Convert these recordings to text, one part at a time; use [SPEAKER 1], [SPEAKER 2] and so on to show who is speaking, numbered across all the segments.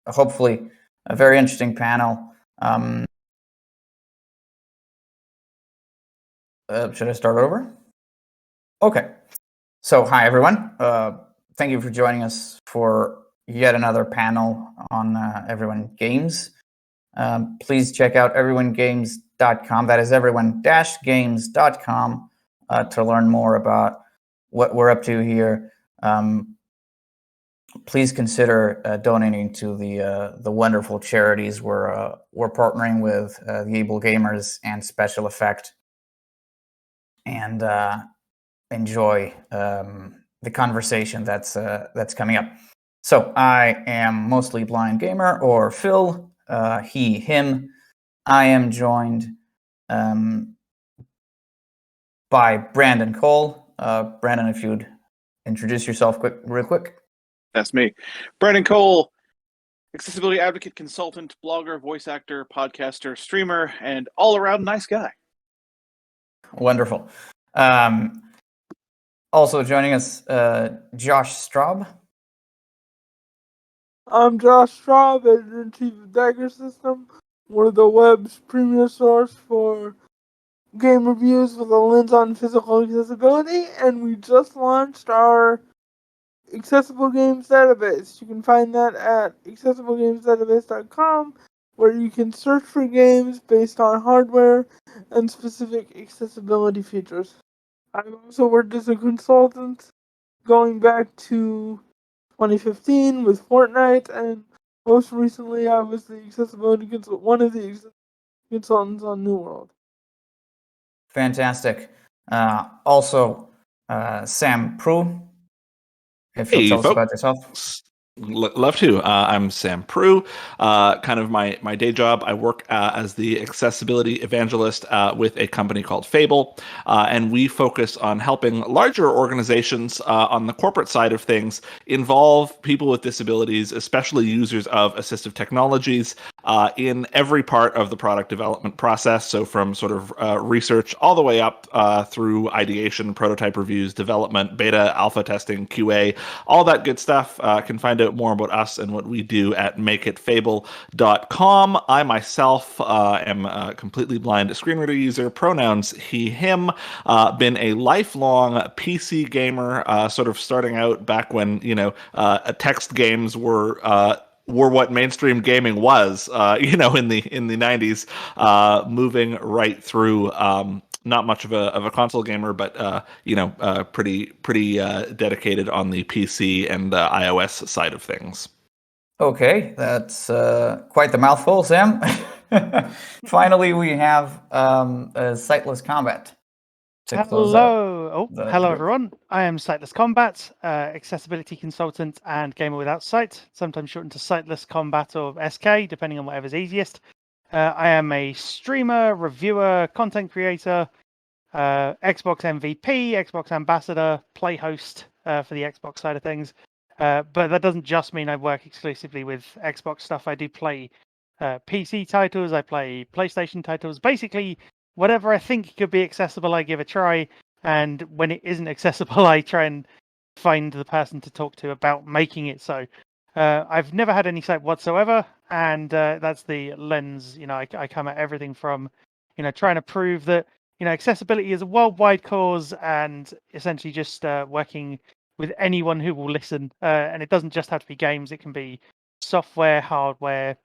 [SPEAKER 1] hopefully a very interesting panel. Should I start over? Okay. So, hi everyone. Thank you for joining us for yet another panel on Everyone Games. Please check out everyonegames.com. That is everyone-games.com to learn more about what we're up to here. Please consider donating to the wonderful charities we're partnering with, the Able Gamers and Special Effect, and enjoy the conversation that's coming up. So I am Mostly Blind Gamer, or Phil, he, him. I am joined by Brandon Cole. Brandon, if you'd introduce yourself real quick.
[SPEAKER 2] That's me. Brandon Cole, accessibility advocate, consultant, blogger, voice actor, podcaster, streamer, and all-around nice guy.
[SPEAKER 1] Wonderful. Also joining us, Josh Straub.
[SPEAKER 3] I'm Josh Straub, editor-in-chief of DAGERSystem, one of the web's premier source for game reviews with a lens on physical accessibility, and we just launched our Accessible Games Database. You can find that at accessiblegamesdatabase.com, where you can search for games based on hardware and specific accessibility features. I've also worked as a consultant going back to 2015 with Fortnite, and most recently I was the one of the consultants on New World.
[SPEAKER 1] Fantastic. Also, Sam Proulx. If you'll tell us about yourself.
[SPEAKER 4] Love to. I'm Sam Proulx. Kind of my day job, I work as the accessibility evangelist with a company called Fable, and we focus on helping larger organizations on the corporate side of things involve people with disabilities, especially users of assistive technologies, in every part of the product development process. So from sort of research all the way up through ideation, prototype reviews, development, beta, alpha testing, QA, all that good stuff. Can find out more about us and what we do at makeitfable.com. I myself am a completely blind screen reader user, pronouns he, him, been a lifelong PC gamer, sort of starting out back when, text games were what mainstream gaming was, in the 90s, moving right through, not much of a console gamer, but pretty dedicated on the PC and iOS side of things.
[SPEAKER 1] Okay, that's quite the mouthful, Sam. Finally, we have SightlessKombat.
[SPEAKER 5] Hello, everyone. I am SightlessKombat, accessibility consultant and gamer without sight, sometimes shortened to SightlessKombat or SK, depending on whatever's easiest. I am a streamer, reviewer, content creator, Xbox MVP, Xbox ambassador, play host for the Xbox side of things. But that doesn't just mean I work exclusively with Xbox stuff. I do play PC titles, I play PlayStation titles. Basically, whatever I think could be accessible, I give a try. And when it isn't accessible, I try and find the person to talk to about making it so. I've never had any sight whatsoever, and that's the lens. I come at everything from, trying to prove that, accessibility is a worldwide cause, and essentially just working with anyone who will listen. And it doesn't just have to be games; it can be software, hardware,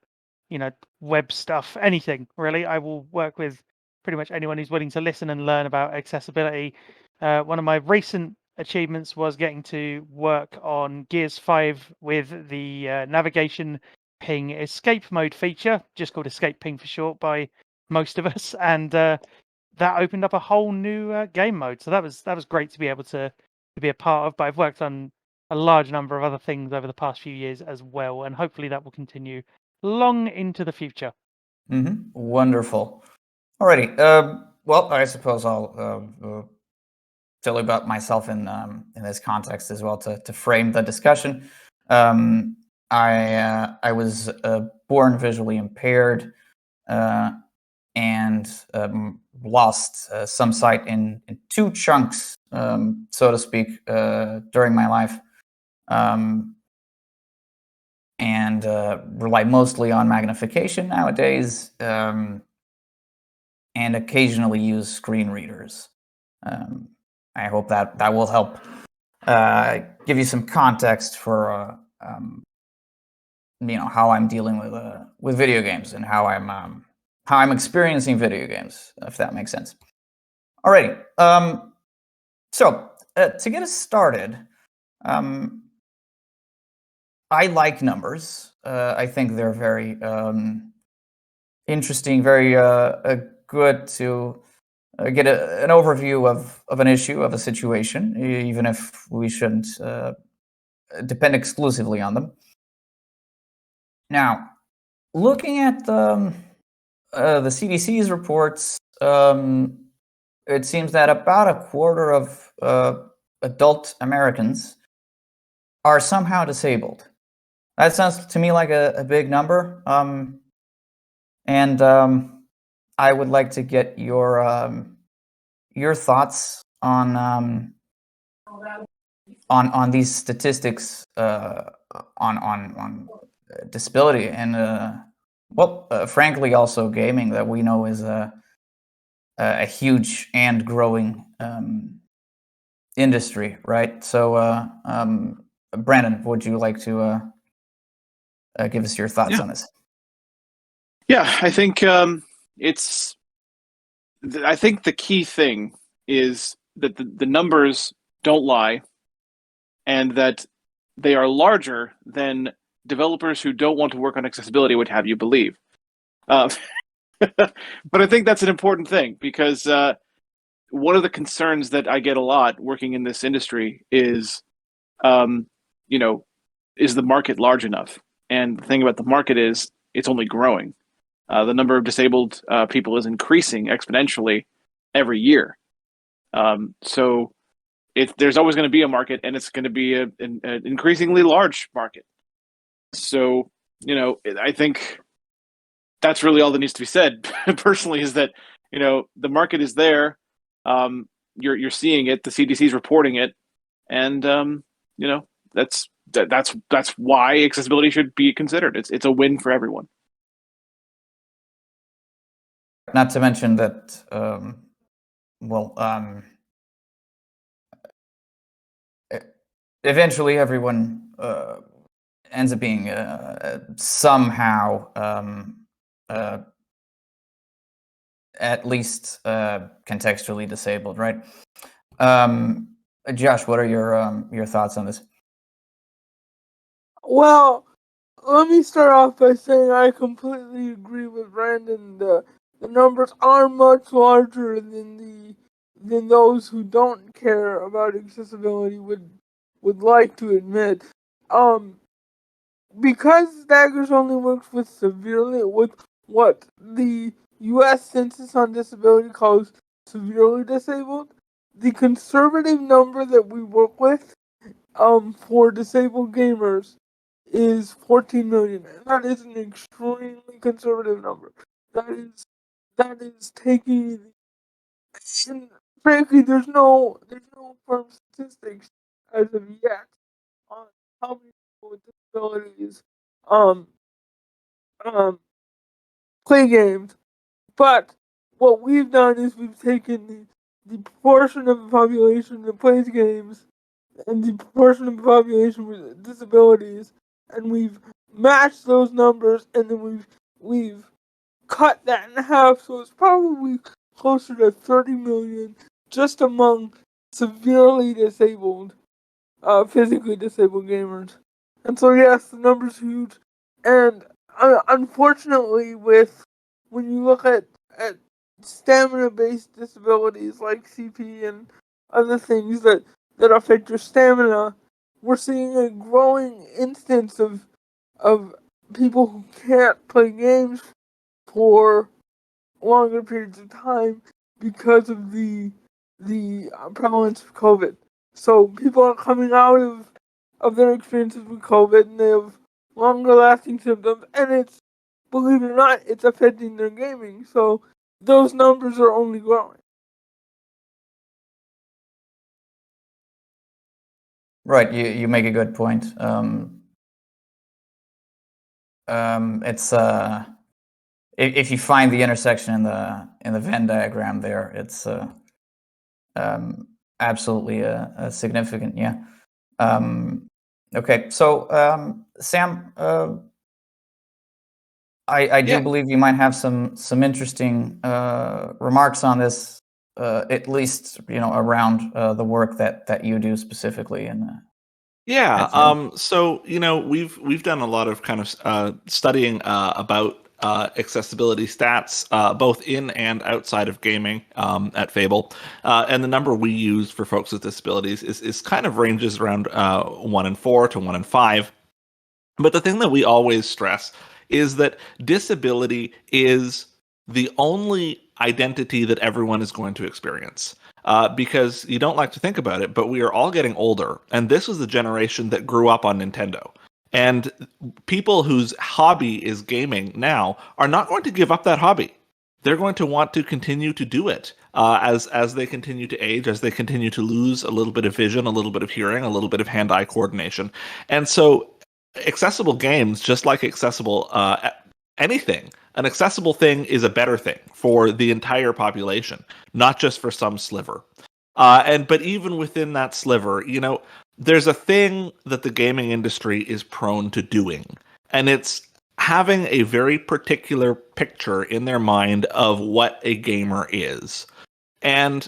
[SPEAKER 5] web stuff, anything really. I will work with pretty much anyone who's willing to listen and learn about accessibility. One of my recent achievements was getting to work on Gears 5 with the navigation ping escape mode feature, just called escape ping for short by most of us, and that opened up a whole new game mode. So that was great to be able to be a part of. But I've worked on a large number of other things over the past few years as well, and hopefully that will continue long into the future.
[SPEAKER 1] Mm-hmm. Wonderful. Alrighty. Well, I suppose I'll tell you about myself in this context as well to frame the discussion. I was born visually impaired and lost some sight in two chunks, so to speak, during my life. and rely mostly on magnification nowadays, and occasionally use screen readers. I hope that will help give you some context for how I'm dealing with video games and how I'm experiencing video games, if that makes sense. Alrighty. So to get us started, I like numbers. I think they're very interesting, very good to get an overview of an issue, of a situation, even if we shouldn't depend exclusively on them. Now, looking at the CDC's reports, it seems that about a quarter of adult Americans are somehow disabled. That sounds to me like a big number, and I would like to get your thoughts on these statistics on disability and frankly, also gaming, that we know is a huge and growing industry, right? So, Brandon, would you like to give us your thoughts on this?
[SPEAKER 2] Yeah, I think I think the key thing is that the numbers don't lie, and that they are larger than developers who don't want to work on accessibility would have you believe. But I think that's an important thing, because one of the concerns that I get a lot working in this industry is, is the market large enough? And the thing about the market is it's only growing. The number of disabled people is increasing exponentially every year. So there's always going to be a market, and it's going to be an increasingly large market. So, I think that's really all that needs to be said. Personally, is that the market is there. You're seeing it. The CDC's reporting it, and that's why accessibility should be considered. It's a win for everyone.
[SPEAKER 1] Not to mention that, eventually everyone ends up being somehow, at least contextually disabled, right? Josh, what are your thoughts on this?
[SPEAKER 3] Well, let me start off by saying I completely agree with Brandon. The numbers are much larger than those who don't care about accessibility would like to admit. Because Daggers only works with what the U.S. Census on Disability calls severely disabled, the conservative number that we work with for disabled gamers is 14 million. And that is an extremely conservative number. That is taking, and frankly, there's no firm statistics as of yet on how many people with disabilities play games. But what we've done is we've taken the proportion of the population that plays games and the proportion of the population with disabilities, and we've matched those numbers, and then we've cut that in half, so it's probably closer to 30 million just among severely disabled, physically disabled gamers. And so yes, the number's huge, and unfortunately, when you look at stamina-based disabilities like CP and other things that affect your stamina, we're seeing a growing instance of people who can't play games for longer periods of time because of the prevalence of COVID. So people are coming out of their experiences with COVID, and they have longer lasting symptoms, and it's, believe it or not, it's affecting their gaming. So those numbers are only growing.
[SPEAKER 1] Right, you make a good point. It's if you find the intersection in the Venn diagram there, it's absolutely a significant, yeah. Okay, so Sam, I do believe you might have some interesting remarks on this, at least around the work that you do specifically in.
[SPEAKER 4] So we've done a lot of kind of studying about accessibility stats, both in and outside of gaming at Fable, and the number we use for folks with disabilities is kind of ranges around 1 in 4 to 1 in 5. But the thing that we always stress is that disability is the only identity that everyone is going to experience. Because you don't like to think about it, but we are all getting older. And this was the generation that grew up on Nintendo. And people whose hobby is gaming now are not going to give up that hobby. They're going to want to continue to do it as they continue to age, as they continue to lose a little bit of vision, a little bit of hearing, a little bit of hand-eye coordination. And so accessible games, just like accessible anything, an accessible thing is a better thing for the entire population, not just for some sliver. But even within that sliver, there's a thing that the gaming industry is prone to doing, and it's having a very particular picture in their mind of what a gamer is. And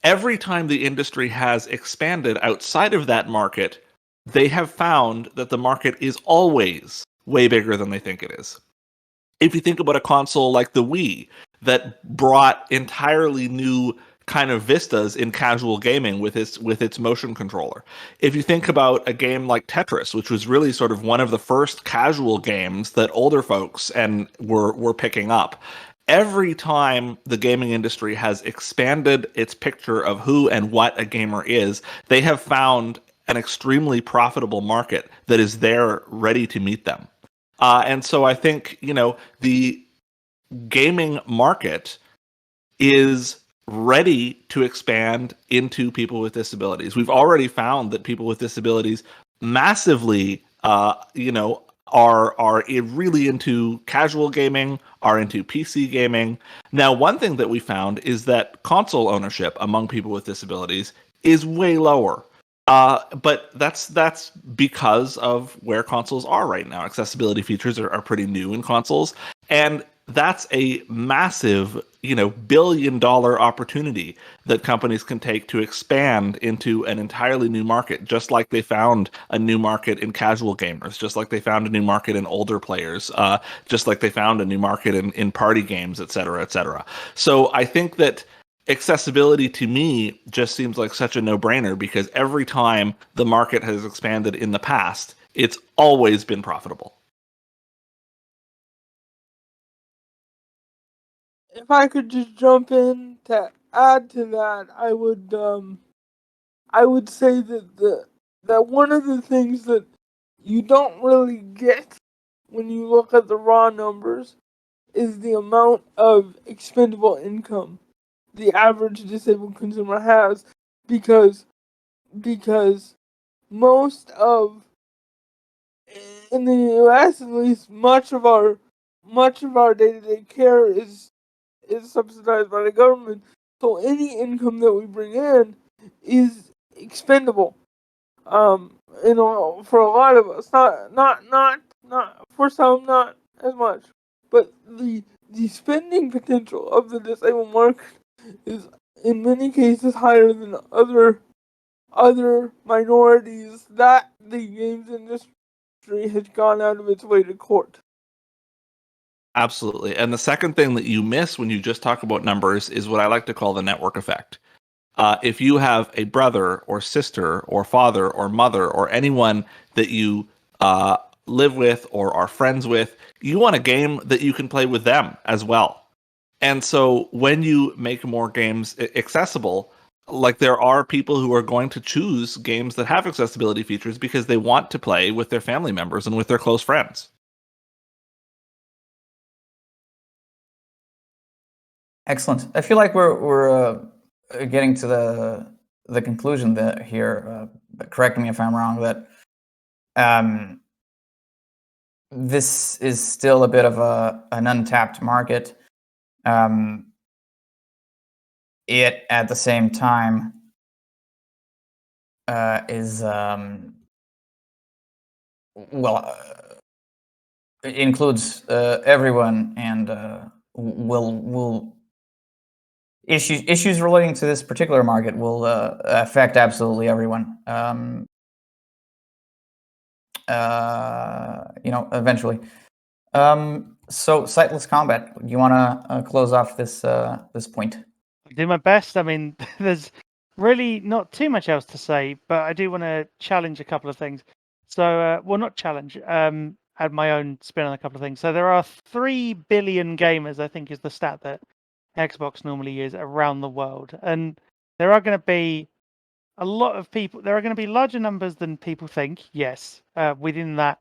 [SPEAKER 4] every time the industry has expanded outside of that market, they have found that the market is always way bigger than they think it is. If you think about a console like the Wii that brought entirely new kind of vistas in casual gaming with its motion controller. If you think about a game like Tetris, which was really sort of one of the first casual games that older folks were picking up. Every time the gaming industry has expanded its picture of who and what a gamer is, they have found an extremely profitable market that is there ready to meet them. And so I think, the gaming market is ready to expand into people with disabilities. We've already found that people with disabilities massively, are really into casual gaming, are into PC gaming. Now, one thing that we found is that console ownership among people with disabilities is way lower. But that's because of where consoles are right now. Accessibility features are pretty new in consoles, and that's a massive, billion-dollar opportunity that companies can take to expand into an entirely new market, just like they found a new market in casual gamers, just like they found a new market in older players, just like they found a new market in party games, et cetera, et cetera. So I think that accessibility to me just seems like such a no-brainer, because every time the market has expanded in the past, it's always been profitable.
[SPEAKER 3] If I could just jump in to add to that, I would say that one of the things that you don't really get when you look at the raw numbers is the amount of expendable income the average disabled consumer has, because most of, in the US at least, much of our day-to-day care is subsidized by the government. So any income that we bring in is expendable. For a lot of us, not for some, not as much, but the spending potential of the disabled market is in many cases higher than other minorities that the games industry has gone out of its way to court.
[SPEAKER 4] Absolutely. And the second thing that you miss when you just talk about numbers is what I like to call the network effect. If you have a brother or sister or father or mother or anyone that you live with or are friends with, you want a game that you can play with them as well. And so when you make more games accessible, like, there are people who are going to choose games that have accessibility features because they want to play with their family members and with their close friends.
[SPEAKER 1] Excellent. I feel like we're getting to the conclusion that here. Correct me if I'm wrong. That this is still a bit of an untapped market. It at the same time is it includes everyone, and will issues relating to this particular market will affect absolutely everyone. Eventually. So SightlessKombat, do you want to close off this point?
[SPEAKER 5] I do my best. I mean, there's really not too much else to say, but I do want to challenge a couple of things. So, well, not challenge. Add my own spin on a couple of things. So there are 3 billion gamers, I think, is the stat that Xbox normally is around the world, and there are going to be a lot of people. There are going to be larger numbers than people think. Yes, within that,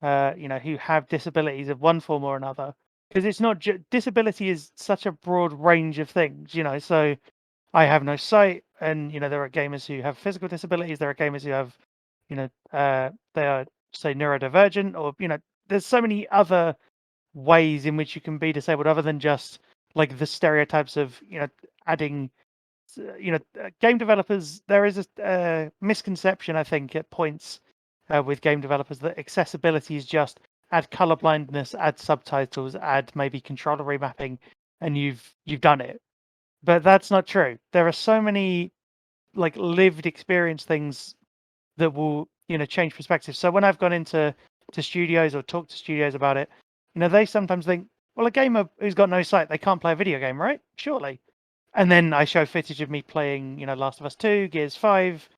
[SPEAKER 5] who have disabilities of one form or another. Because it's not disability is such a broad range of things. So I have no sight, and there are gamers who have physical disabilities. There are gamers who have, they are say neurodivergent, or there's so many other ways in which you can be disabled other than just like the stereotypes of adding game developers. There is a misconception, I think, at points with game developers that accessibility is just add color blindness, add subtitles, add maybe controller remapping, and you've done it. But that's not true. There are so many like lived experience things that will change perspective. So when I've gone into studios or talked to studios about it, they sometimes think, well, a gamer who's got no sight, they can't play a video game, right? Surely. And then I show footage of me playing, Last of Us 2, Gears 5,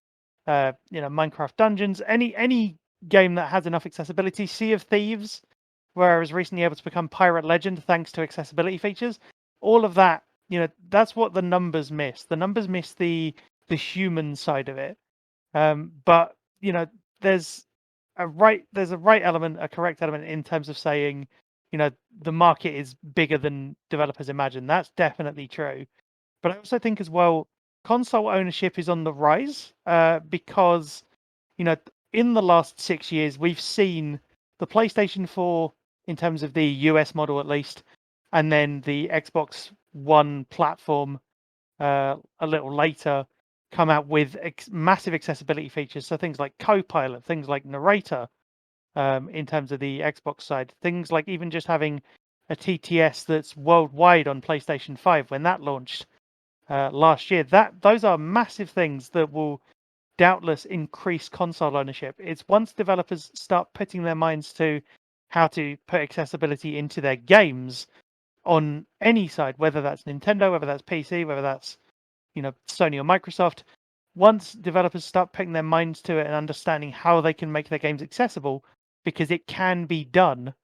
[SPEAKER 5] Minecraft Dungeons, any game that has enough accessibility. Sea of Thieves, where I was recently able to become Pirate Legend thanks to accessibility features. All of that, that's what the numbers miss. The numbers miss the human side of it. But there's a right element, a correct element in terms of saying, the market is bigger than developers imagine. That's definitely true. But I also think as well, console ownership is on the rise because, in the last 6 years, we've seen the PlayStation 4, in terms of the US model at least, and then the Xbox One platform a little later come out with massive accessibility features. So things like Copilot, things like Narrator, in terms of the Xbox side, things like even just having a TTS that's worldwide on PlayStation 5 when that launched last year. Those are massive things that will doubtless increase console ownership. It's once developers start putting their minds to how to put accessibility into their games on any side, whether that's Nintendo, whether that's PC, whether that's Sony or Microsoft. Once developers start putting their minds to it and understanding how they can make their games accessible, because it can be done,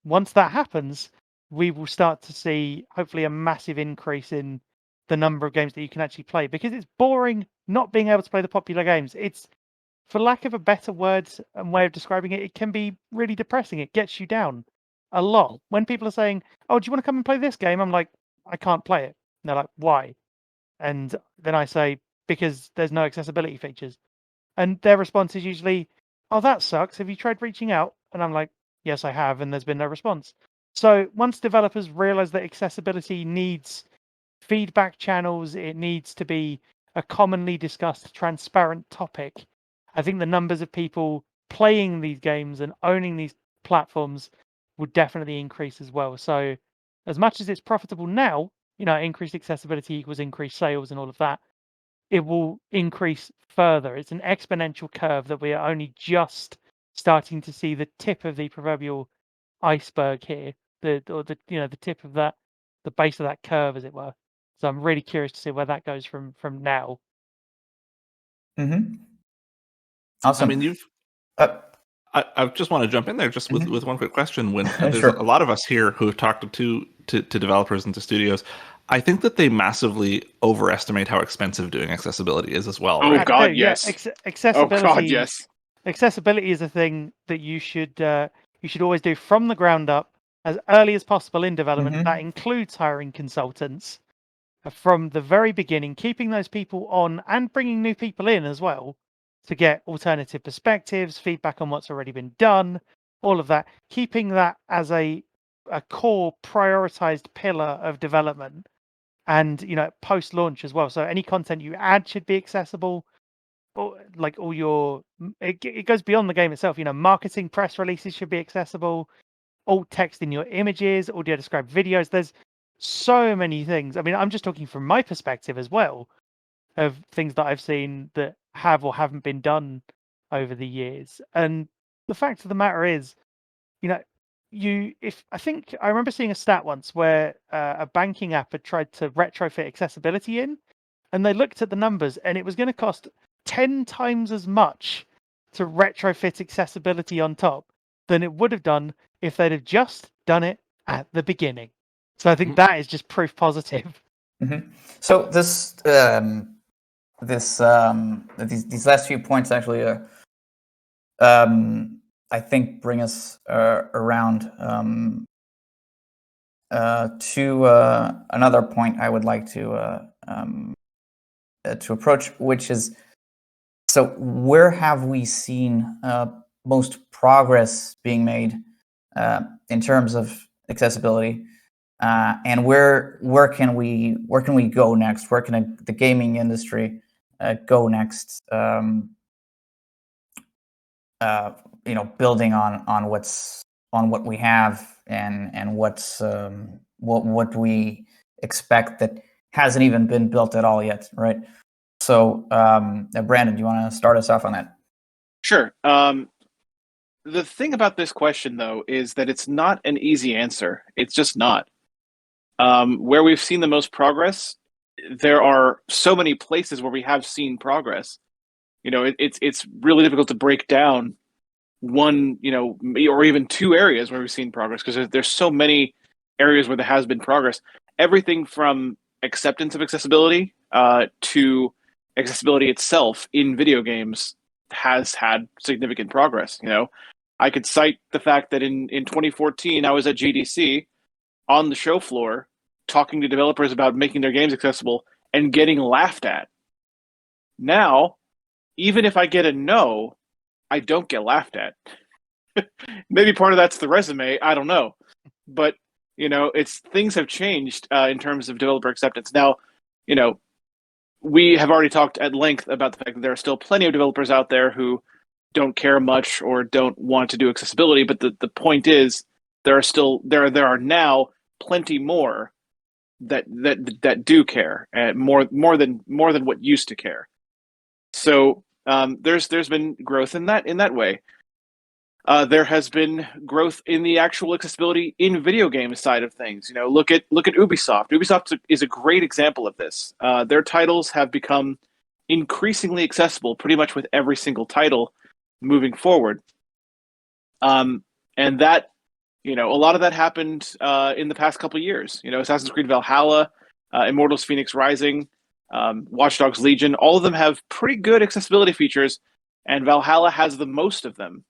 [SPEAKER 5] once that happens, we will start to see hopefully a massive increase in the number of games that you can actually play, because it's boring not being able to play the popular games. It's, for lack of a better word and way of describing it, it can be really depressing. It gets you down a lot. When people are saying, "Oh, do you want to come and play this game?" I'm like, "I can't play it." And they're like, "Why?" And then I say, "Because there's no accessibility features." And their response is usually, "Oh, that sucks. Have you tried reaching out?" And I'm like, "Yes, I have," and there's been no response. So once developers realize that accessibility needs feedback channels, it needs to be a commonly discussed, transparent topic, I think the numbers of people playing these games and owning these platforms would definitely increase as well. So as much as it's profitable now, increased accessibility equals increased sales and all of that, it will increase further. It's an exponential curve that we are only just starting to see the tip of the proverbial iceberg here, the tip of that, the base of that curve, as it were. So I'm really curious to see where that goes from now.
[SPEAKER 1] Mm-hmm. Awesome.
[SPEAKER 4] I mean, I just want to jump in there just with one quick question. When there's
[SPEAKER 1] Sure.
[SPEAKER 4] a lot of us here who have talked to developers and to studios, I think that they massively overestimate how expensive doing accessibility is as well.
[SPEAKER 2] Oh
[SPEAKER 4] Right?
[SPEAKER 2] God, yes.
[SPEAKER 5] Accessibility.
[SPEAKER 2] Oh God, yes.
[SPEAKER 5] Accessibility is a thing that you should always do from the ground up as early as possible in development.
[SPEAKER 1] Mhm.
[SPEAKER 5] That includes hiring consultants from the very beginning, keeping those people on and bringing new people in as well to get alternative perspectives, feedback on what's already been done, all of that, keeping that as a core prioritized pillar of development, and post launch as well. So any content you add should be accessible. Like all your, it goes beyond the game itself. Marketing press releases should be accessible. Alt text in your images, audio described videos. There's so many things. I mean, I'm just talking from my perspective as well, of things that I've seen that have or haven't been done over the years. And the fact of the matter is, I think I remember seeing a stat once where a banking app had tried to retrofit accessibility in, and they looked at the numbers, and it was going to cost 10 times as much to retrofit accessibility on top than it would have done if they'd have just done it at the beginning. So I think that is just proof positive.
[SPEAKER 1] Mm-hmm. So these last few points actually, I think, bring us around to another point I would like to approach, which is, so where have we seen most progress being made in terms of accessibility, and where can we go next? Where can the gaming industry go next? Building on what we have and what's what we expect that hasn't even been built at all yet, right? So, Brandon, do you want to start us off on that?
[SPEAKER 2] Sure. The thing about this question, though, is that it's not an easy answer. It's just not. Where we've seen the most progress, there are so many places where we have seen progress. It's really difficult to break down one, or even two areas where we've seen progress, because there's so many areas where there has been progress. Everything from acceptance of accessibility to accessibility itself in video games has had significant progress. I could cite the fact that in 2014, I was at GDC on the show floor talking to developers about making their games accessible and getting laughed at. Now, even if I get a no, I don't get laughed at. Maybe part of that's the resume, I don't know. But, things have changed in terms of developer acceptance. Now, we have already talked at length about the fact that there are still plenty of developers out there who don't care much or don't want to do accessibility, but the point is there are now plenty more that do care, and more than what used to care. So there's been growth in that way. There has been growth in the actual accessibility in video game side of things. Look at Ubisoft. Ubisoft is a great example of this. Their titles have become increasingly accessible pretty much with every single title moving forward. And that, a lot of that happened in the past couple of years. Assassin's Creed Valhalla, Immortals Phoenix Rising, Watch Dogs Legion, all of them have pretty good accessibility features, and Valhalla has the most of them.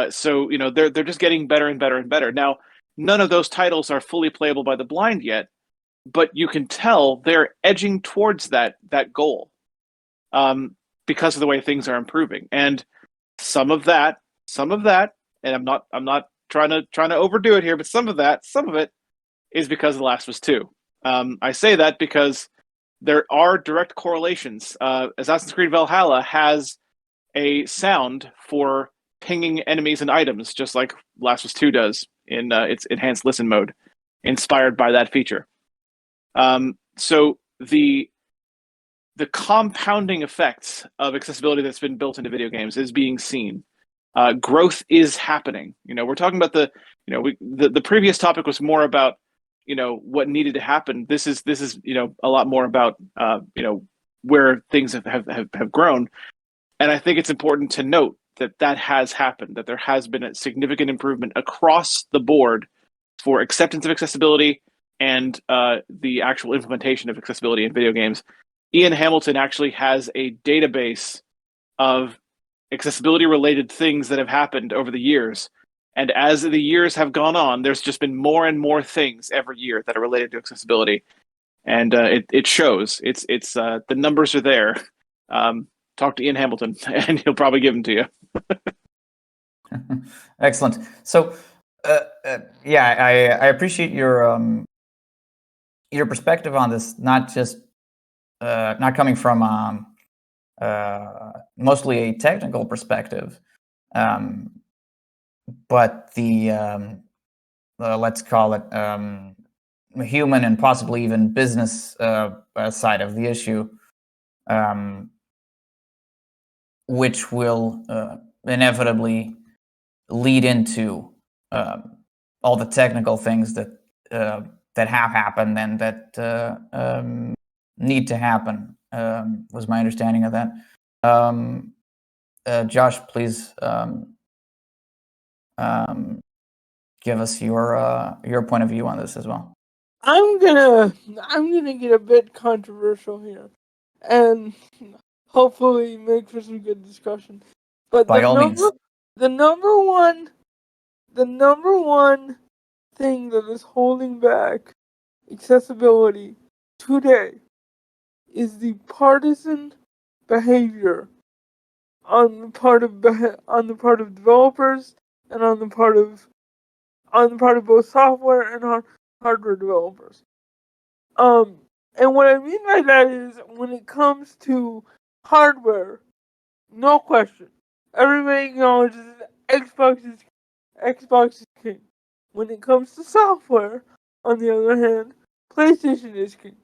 [SPEAKER 2] So they're just getting better and better and better. Now, none of those titles are fully playable by the blind yet, but you can tell they're edging towards that goal because of the way things are improving. And some of that, and I'm not trying to overdo it here, but some of it is because of The Last of Us 2. I say that because there are direct correlations. Assassin's Creed Valhalla has a sound for pinging enemies and items, just like Last of Us 2 does in its enhanced listen mode, inspired by that feature. So the compounding effects of accessibility that's been built into video games is being seen. Growth is happening. We're talking about the previous topic was more about what needed to happen. This is a lot more about where things have grown, and I think it's important to note that has happened, that there has been a significant improvement across the board for acceptance of accessibility and the actual implementation of accessibility in video games. Ian Hamilton actually has a database of accessibility-related things that have happened over the years. And as the years have gone on, there's just been more and more things every year that are related to accessibility. And it shows. It's the numbers are there. Talk to Ian Hamilton, and he'll probably give them to you.
[SPEAKER 1] Excellent. So, yeah, I appreciate your perspective on this. Not just not coming from mostly a technical perspective, um, but the let's call it human and possibly even business side of the issue, um, which will inevitably lead into all the technical things that have happened and that need to happen. Was my understanding of that. Josh, please um, give us your point of view on this as well.
[SPEAKER 3] I'm gonna get a bit controversial here, and hopefully make for some good discussion. But
[SPEAKER 1] By all means.
[SPEAKER 3] the number one thing that is holding back accessibility today is the partisan behavior on the part of developers and on the part of both software and hardware developers. And what I mean by that is when it comes to hardware, no question, everybody acknowledges that Xbox is king. When it comes to software, on the other hand, PlayStation is king.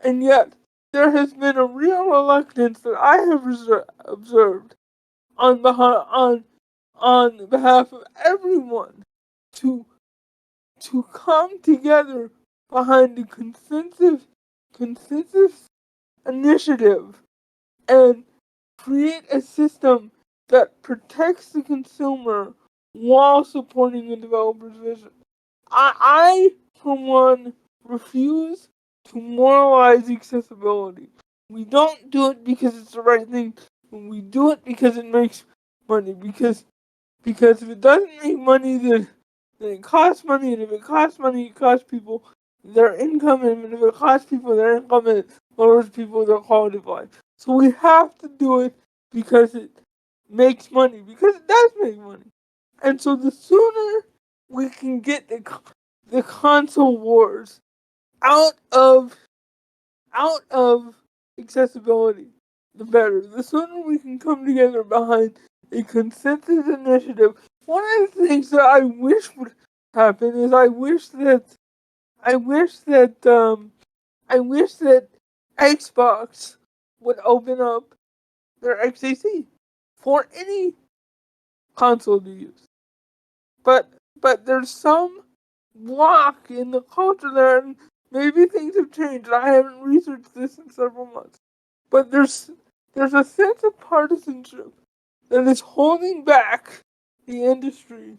[SPEAKER 3] And yet, there has been a real reluctance that I have observed on behalf of everyone to come together behind a consensus initiative and create a system that protects the consumer while supporting the developer's vision. I for one, refuse to moralize accessibility. We don't do it because it's the right thing. We do it because it makes money. Because if it doesn't make money, then it costs money. And if it costs money, it costs people their income. And if it costs people their income, it lowers people their quality of life. So we have to do it because it makes money. Because it does make money. And so the sooner we can get the console wars out of accessibility, the better. The sooner we can come together behind a consensus initiative. One of the things that I wish would happen is I wish that Xbox would open up their XAC for any console to use. But there's some block in the culture there, and maybe things have changed. I haven't researched this in several months. But there's a sense of partisanship that is holding back the industry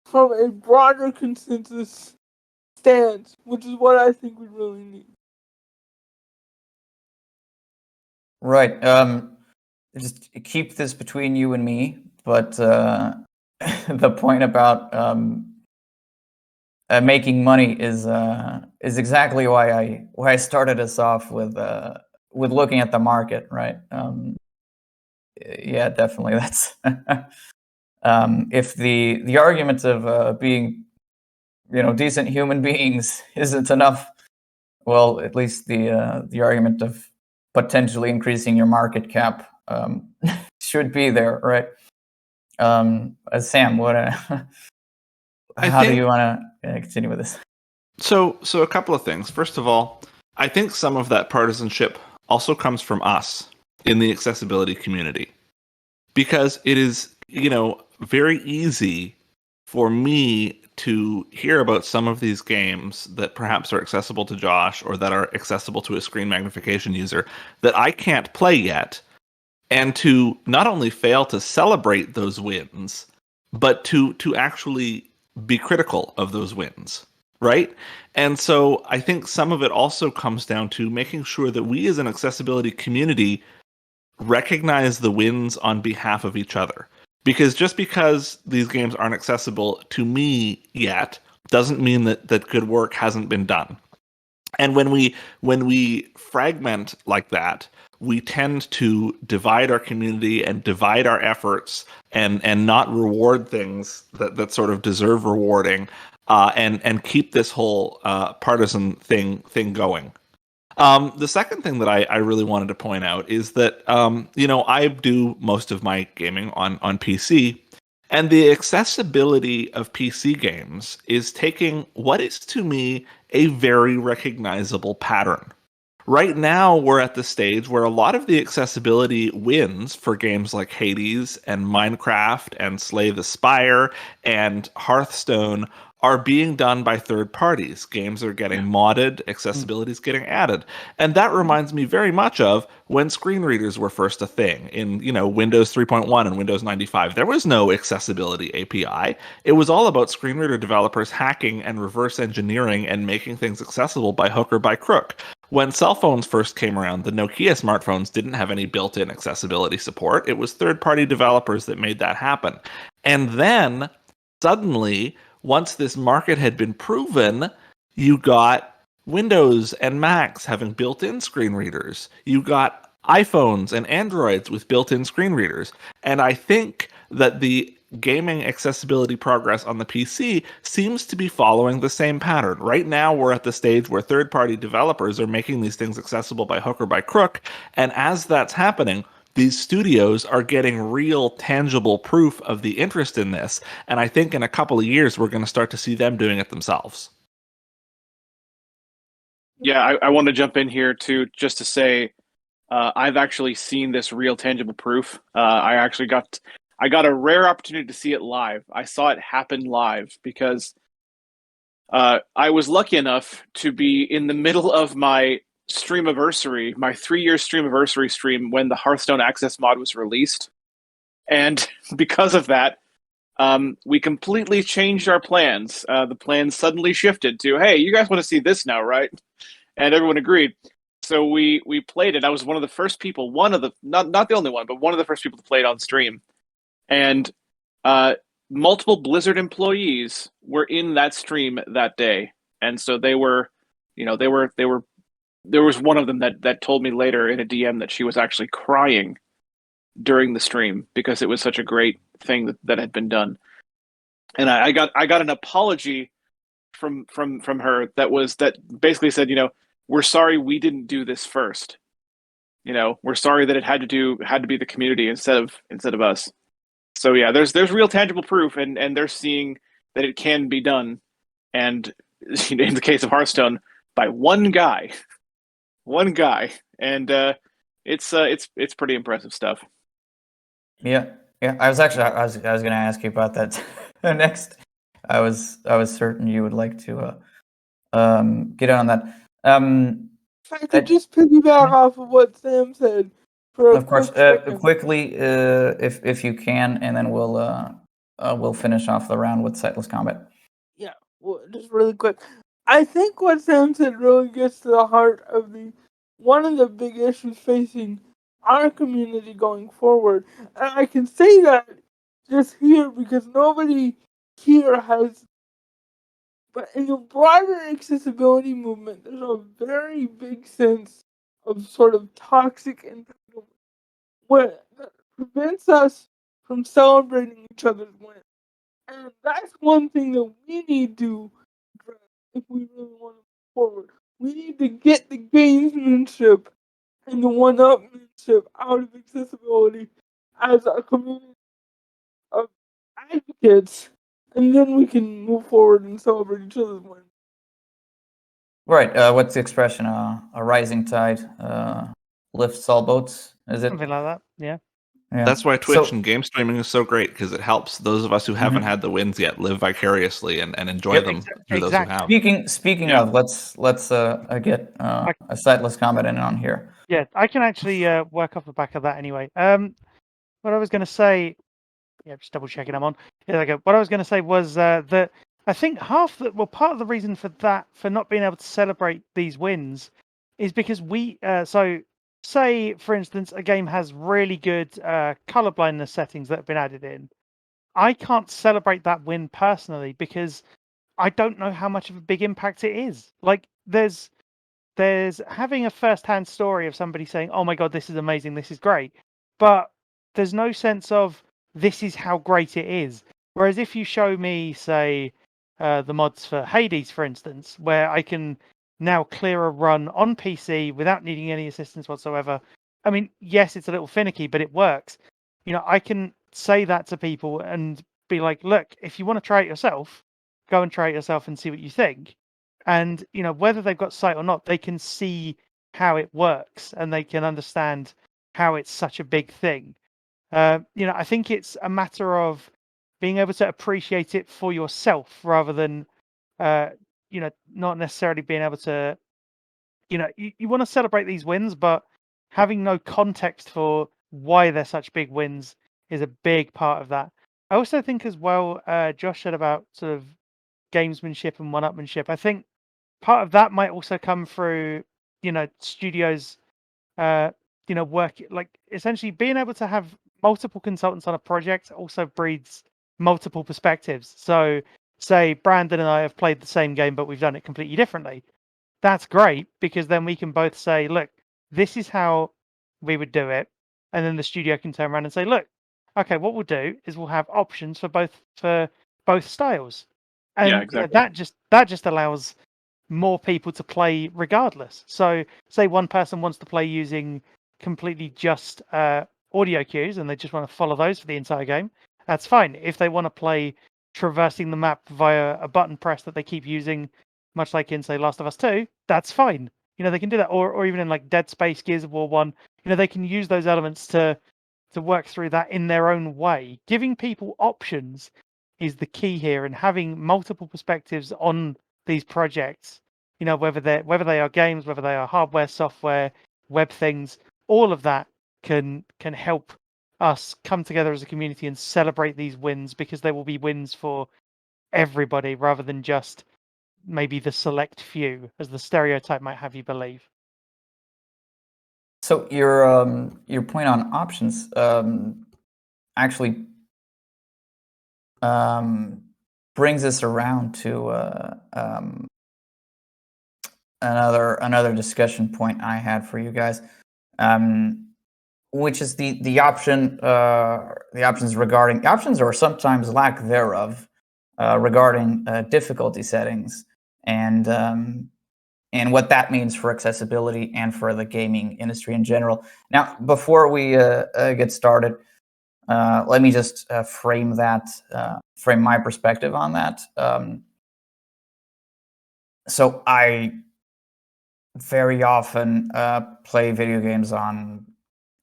[SPEAKER 3] from a broader consensus stance, which is what I think we really need.
[SPEAKER 1] Right. Just keep this between you and me, but the point about making money is exactly why I started us off with looking at the market, right? Yeah, definitely. That's if the argument of being, decent human beings isn't enough, well, at least the argument of potentially increasing your market cap should be there, right? Sam, what? How do you want to continue with this?
[SPEAKER 4] So a couple of things. First of all, I think some of that partisanship also comes from us in the accessibility community, because it is, very easy for me to hear about some of these games that perhaps are accessible to Josh or that are accessible to a screen magnification user that I can't play yet, and to not only fail to celebrate those wins, but to actually be critical of those wins, right? And so I think some of it also comes down to making sure that we as an accessibility community recognize the wins on behalf of each other. Because just because these games aren't accessible to me yet doesn't mean that good work hasn't been done. And when we fragment like that, we tend to divide our community and divide our efforts and not reward things that sort of deserve rewarding, and keep this whole partisan thing going. The second thing that I really wanted to point out is that I do most of my gaming on PC, and the accessibility of PC games is taking what is to me a very recognizable pattern. Right now, we're at the stage where a lot of the accessibility wins for games like Hades and Minecraft and Slay the Spire and Hearthstone are being done by third parties. Games are getting modded, accessibility is getting added. And that reminds me very much of when screen readers were first a thing in, Windows 3.1 and Windows 95. There was no accessibility API. It was all about screen reader developers hacking and reverse engineering and making things accessible by hook or by crook. When cell phones first came around, the Nokia smartphones didn't have any built-in accessibility support. It was third-party developers that made that happen. And then, suddenly, once this market had been proven, you got Windows and Macs having built-in screen readers. You got iPhones and Androids with built-in screen readers. And I think that the gaming accessibility progress on the PC seems to be following the same pattern. Right now, we're at the stage where third-party developers are making these things accessible by hook or by crook. And as that's happening, these studios are getting real, tangible proof of the interest in this. And I think in a couple of years, we're going to start to see them doing it themselves.
[SPEAKER 2] Yeah, I want to jump in here too, just to say, I've actually seen this real, tangible proof. I got a rare opportunity to see it live. I saw it happen live because I was lucky enough to be in the middle of my streamiversary, my 3-year streamiversary stream when the Hearthstone Access mod was released. And because of that, we completely changed our plans. The plans suddenly shifted to, hey, you guys want to see this now, right? And everyone agreed. So we played it. I was one of the first people, not the only one, but one of the first people to play it on stream. And multiple Blizzard employees were in that stream that day, and so there was one of them that told me later in a DM that she was actually crying during the stream because it was such a great thing that had been done. And I got an apology from her that basically said, we're sorry we didn't do this first. We're sorry that it had to be the community instead of us. So yeah, there's real tangible proof, and they're seeing that it can be done. And in the case of Hearthstone, by one guy, and it's pretty impressive stuff.
[SPEAKER 1] Yeah. I was going to ask you about that next. I was certain you would like to get on that.
[SPEAKER 3] If I could just piggyback off of what Sam said.
[SPEAKER 1] Of course, quickly, if you can, and then we'll finish off the round with SightlessKombat.
[SPEAKER 3] Yeah, well, just really quick. I think what Sam said really gets to the heart of one of the big issues facing our community going forward. And I can say that just here because nobody here has. But in the broader accessibility movement, there's a very big sense of sort of toxic entitlement that prevents us from celebrating each other's wins. And that's one thing that we need to address if we really want to move forward. We need to get the gamesmanship and the one-upmanship out of accessibility as a community of advocates, and then we can move forward and celebrate each other's wins.
[SPEAKER 1] Right. What's the expression? A rising tide lifts all boats. Is it
[SPEAKER 5] something like that? Yeah.
[SPEAKER 4] That's why Twitch and game streaming is so great, because it helps those of us who haven't had the wins yet live vicariously and enjoy them through those who have.
[SPEAKER 1] Speaking of, let's get a SightlessKombat in on here.
[SPEAKER 5] Yeah, I can actually work off the back of that anyway. What I was going to say, just double checking I'm on. Here we go. What I was going to say was that I think part of the reason for not being able to celebrate these wins is because so say, for instance, a game has really good color blindness settings that have been added in. I can't celebrate that win personally because I don't know how much of a big impact it is. Like, there's there's having a first-hand story of somebody saying, "Oh my god, this is amazing, this is great," but there's no sense of this is how great it is. Whereas if you show me, say, the mods for Hades, for instance, where I can now clear a run on PC without needing any assistance whatsoever. I mean, yes, it's a little finicky, but it works. I can say that to people and be like, look, if you want to try it yourself, go and try it yourself and see what you think. And, whether they've got sight or not, they can see how it works and they can understand how it's such a big thing. I think it's a matter of being able to appreciate it for yourself rather than, not necessarily being able to, you want to celebrate these wins, but having no context for why they're such big wins is a big part of that. I also think as well, Josh said about sort of gamesmanship and one-upmanship. I think part of that might also come through, studios, work like essentially being able to have multiple consultants on a project also breeds multiple perspectives. So, say Brandon and I have played the same game, but we've done it completely differently. That's great because then we can both say, look, this is how we would do it. And then the studio can turn around and say, look, okay, what we'll do is we'll have options for both styles. And
[SPEAKER 2] Yeah, exactly.
[SPEAKER 5] that just allows more people to play regardless. So say one person wants to play using completely just audio cues and they just want to follow those for the entire game, that's fine. If they want to play traversing the map via a button press that they keep using, much like in, say, Last of Us 2, that's fine. They can do that. Or even in like Dead Space, Gears of War 1, they can use those elements to work through that in their own way. Giving people options is the key here, and having multiple perspectives on these projects, whether they are games, whether they are hardware, software, web things, all of that can help us come together as a community and celebrate these wins, because they will be wins for everybody rather than just maybe the select few, as the stereotype might have you believe.
[SPEAKER 1] So your point on options actually brings us around to another discussion point I had for you guys, which is the options regarding options, or sometimes lack thereof, regarding difficulty settings and what that means for accessibility and for the gaming industry in general. Now, before we get started, let me just frame my perspective on that. So I very often play video games on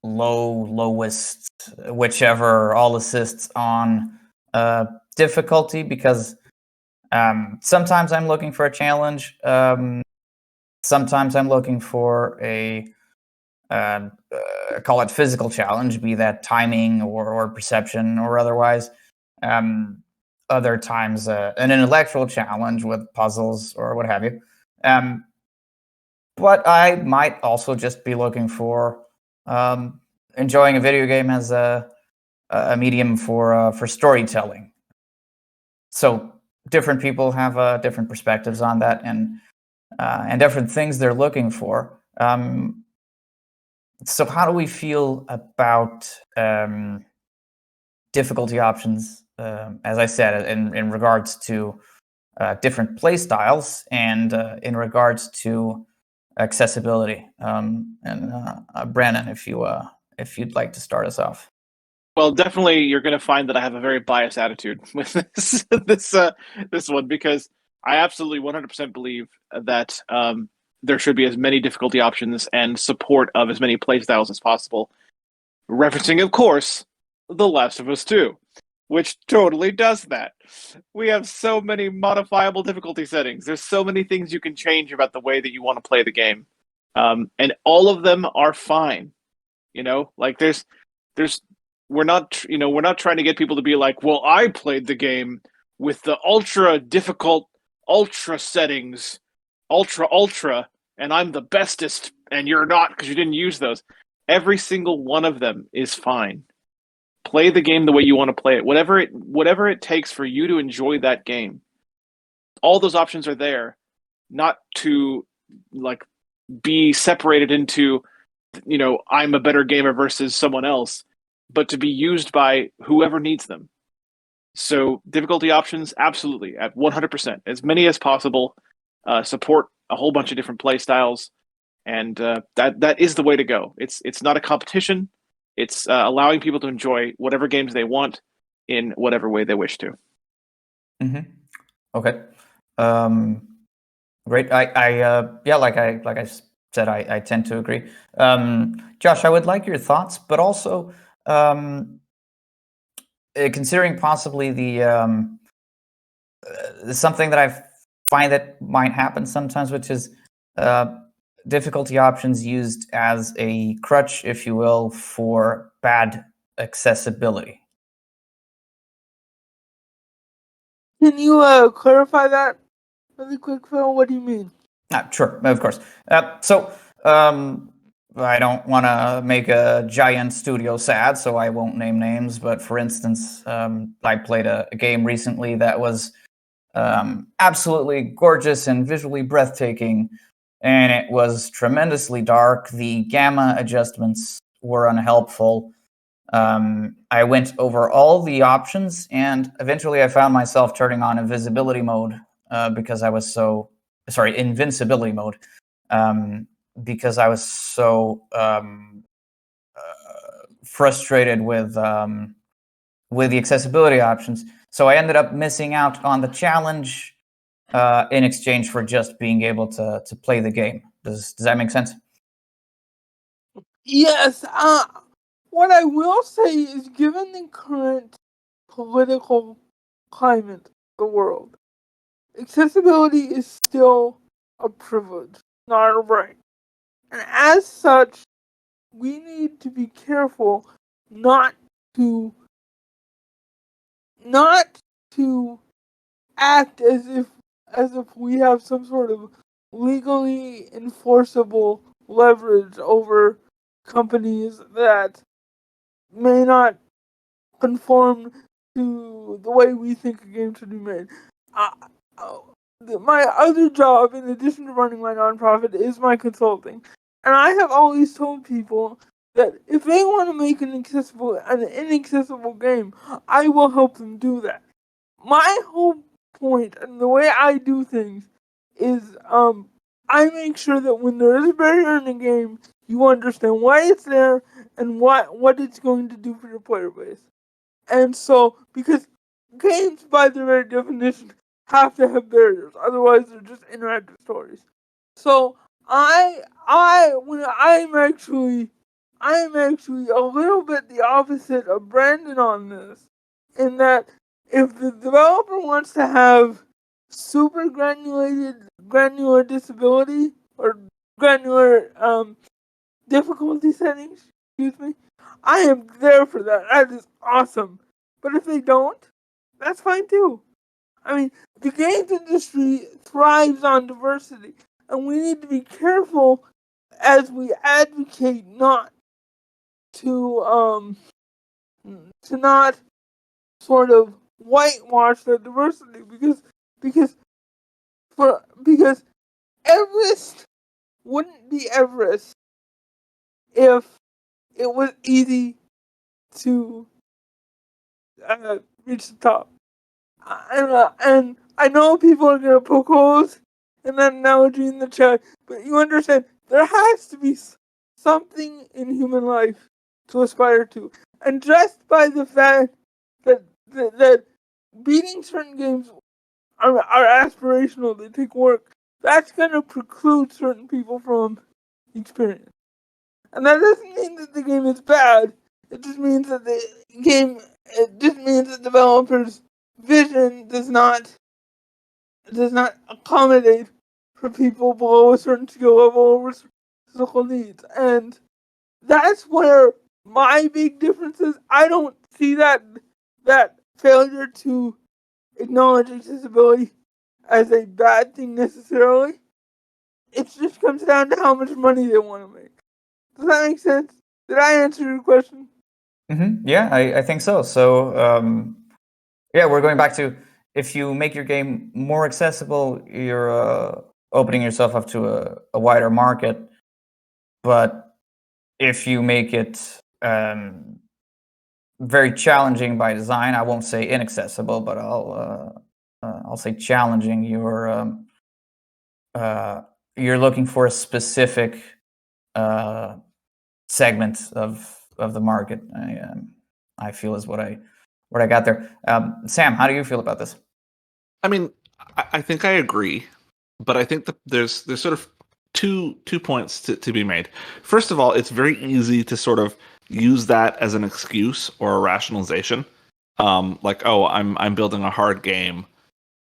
[SPEAKER 1] lowest, whichever, all assists on difficulty, because sometimes I'm looking for a challenge. Sometimes I'm looking for a call it physical challenge, be that timing or perception or otherwise. Other times an intellectual challenge with puzzles or what have you. But I might also just be looking for enjoying a video game as a medium for storytelling. So different people have different perspectives on that, and different things they're looking for. So how do we feel about difficulty options, as I said, in regards to different play styles and in regards to accessibility? And Brandon, if you'd like to start us off.
[SPEAKER 2] Well, definitely, you're going to find that I have a very biased attitude with this one, because I absolutely 100% believe that there should be as many difficulty options and support of as many playstyles as possible. Referencing, of course, The Last of Us 2, which totally does that. We have so many modifiable difficulty settings. There's so many things you can change about the way that you want to play the game, and all of them are fine. Like we're not trying to get people to be like, well, I played the game with the ultra difficult, ultra settings, ultra, and I'm the bestest, and you're not because you didn't use those. Every single one of them is fine. Play the game the way you want to play it. Whatever it takes for you to enjoy that game. All those options are there, not to like be separated into, I'm a better gamer versus someone else, but to be used by whoever needs them. So difficulty options, absolutely, at 100%, as many as possible. Support a whole bunch of different play styles, and that is the way to go. It's not a competition. It's allowing people to enjoy whatever games they want in whatever way they wish to.
[SPEAKER 1] Mm-hmm. Okay. Great. Like I said, I tend to agree. Josh, I would like your thoughts, but also considering possibly the something that I find that might happen sometimes, which is difficulty options used as a crutch, if you will, for bad accessibility.
[SPEAKER 3] Can you clarify that really quick, Phil? What do you mean?
[SPEAKER 1] Sure, of course. I don't want to make a giant studio sad, so I won't name names. But for instance, I played a game recently that was absolutely gorgeous and visually breathtaking, and it was tremendously dark. The gamma adjustments were unhelpful. I went over all the options, and eventually I found myself turning on invisibility mode because I was so invincibility mode because I was so frustrated with the accessibility options. So I ended up missing out on the challenge in exchange for just being able to play the game. Does that make sense?
[SPEAKER 3] Yes. What I will say is, given the current political climate of the world, accessibility is still a privilege, not a right. And as such, we need to be careful not to act as if we have some sort of legally enforceable leverage over companies that may not conform to the way we think a game should be made. My other job, in addition to running my nonprofit, is my consulting. And I have always told people that if they want to make an inaccessible game, I will help them do that. My whole point and the way I do things is I make sure that when there is a barrier in the game, you understand why it's there and what it's going to do for your player base. And so, because games by their very definition have to have barriers, otherwise they're just interactive stories. So I'm actually a little bit the opposite of Brandon on this, in that if the developer wants to have super granular disability or granular difficulty settings, excuse me, I am there for that. That is awesome. But if they don't, that's fine too. I mean, the games industry thrives on diversity, and we need to be careful as we advocate not to not sort of whitewash the diversity, because Everest wouldn't be Everest if it was easy to reach the top. And I know people are gonna poke holes in that analogy in the chat, but you understand there has to be something in human life to aspire to, and just by the fact that beating certain games are aspirational, they take work, that's gonna preclude certain people from experience. And that doesn't mean that the game is bad. It just means that the developers' vision does not accommodate for people below a certain skill level or physical needs. And that's where my big difference is. I don't see that failure to acknowledge accessibility as a bad thing necessarily. It just comes down to how much money they want to make. Does that make sense? Did I answer your question?
[SPEAKER 1] Mm-hmm. Yeah, I think so. So, yeah, we're going back to, if you make your game more accessible, you're opening yourself up to a wider market. But if you make it very challenging by design, I won't say inaccessible, but I'll say challenging. You're looking for a specific segment of the market. I feel is what I got there. Sam, how do you feel about this?
[SPEAKER 4] I mean, I think I agree, but I think that there's sort of two points to be made. First of all, it's very easy to sort of use that as an excuse or a rationalization. Like, oh, I'm building a hard game,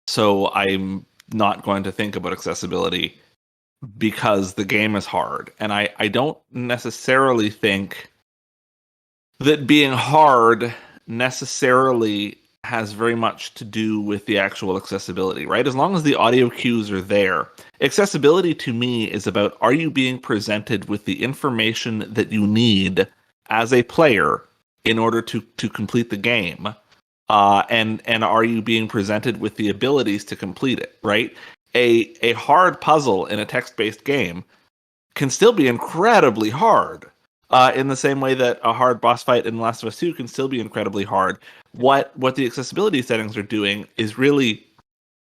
[SPEAKER 4] so I'm not going to think about accessibility because the game is hard. And I don't necessarily think that being hard necessarily has very much to do with the actual accessibility, right? As long as the audio cues are there. Accessibility to me is about, are you being presented with the information that you need as a player in order to complete the game? And are you being presented with the abilities to complete it, right? A hard puzzle in a text-based game can still be incredibly hard. In the same way that a hard boss fight in The Last of Us 2 can still be incredibly hard. What the accessibility settings are doing is really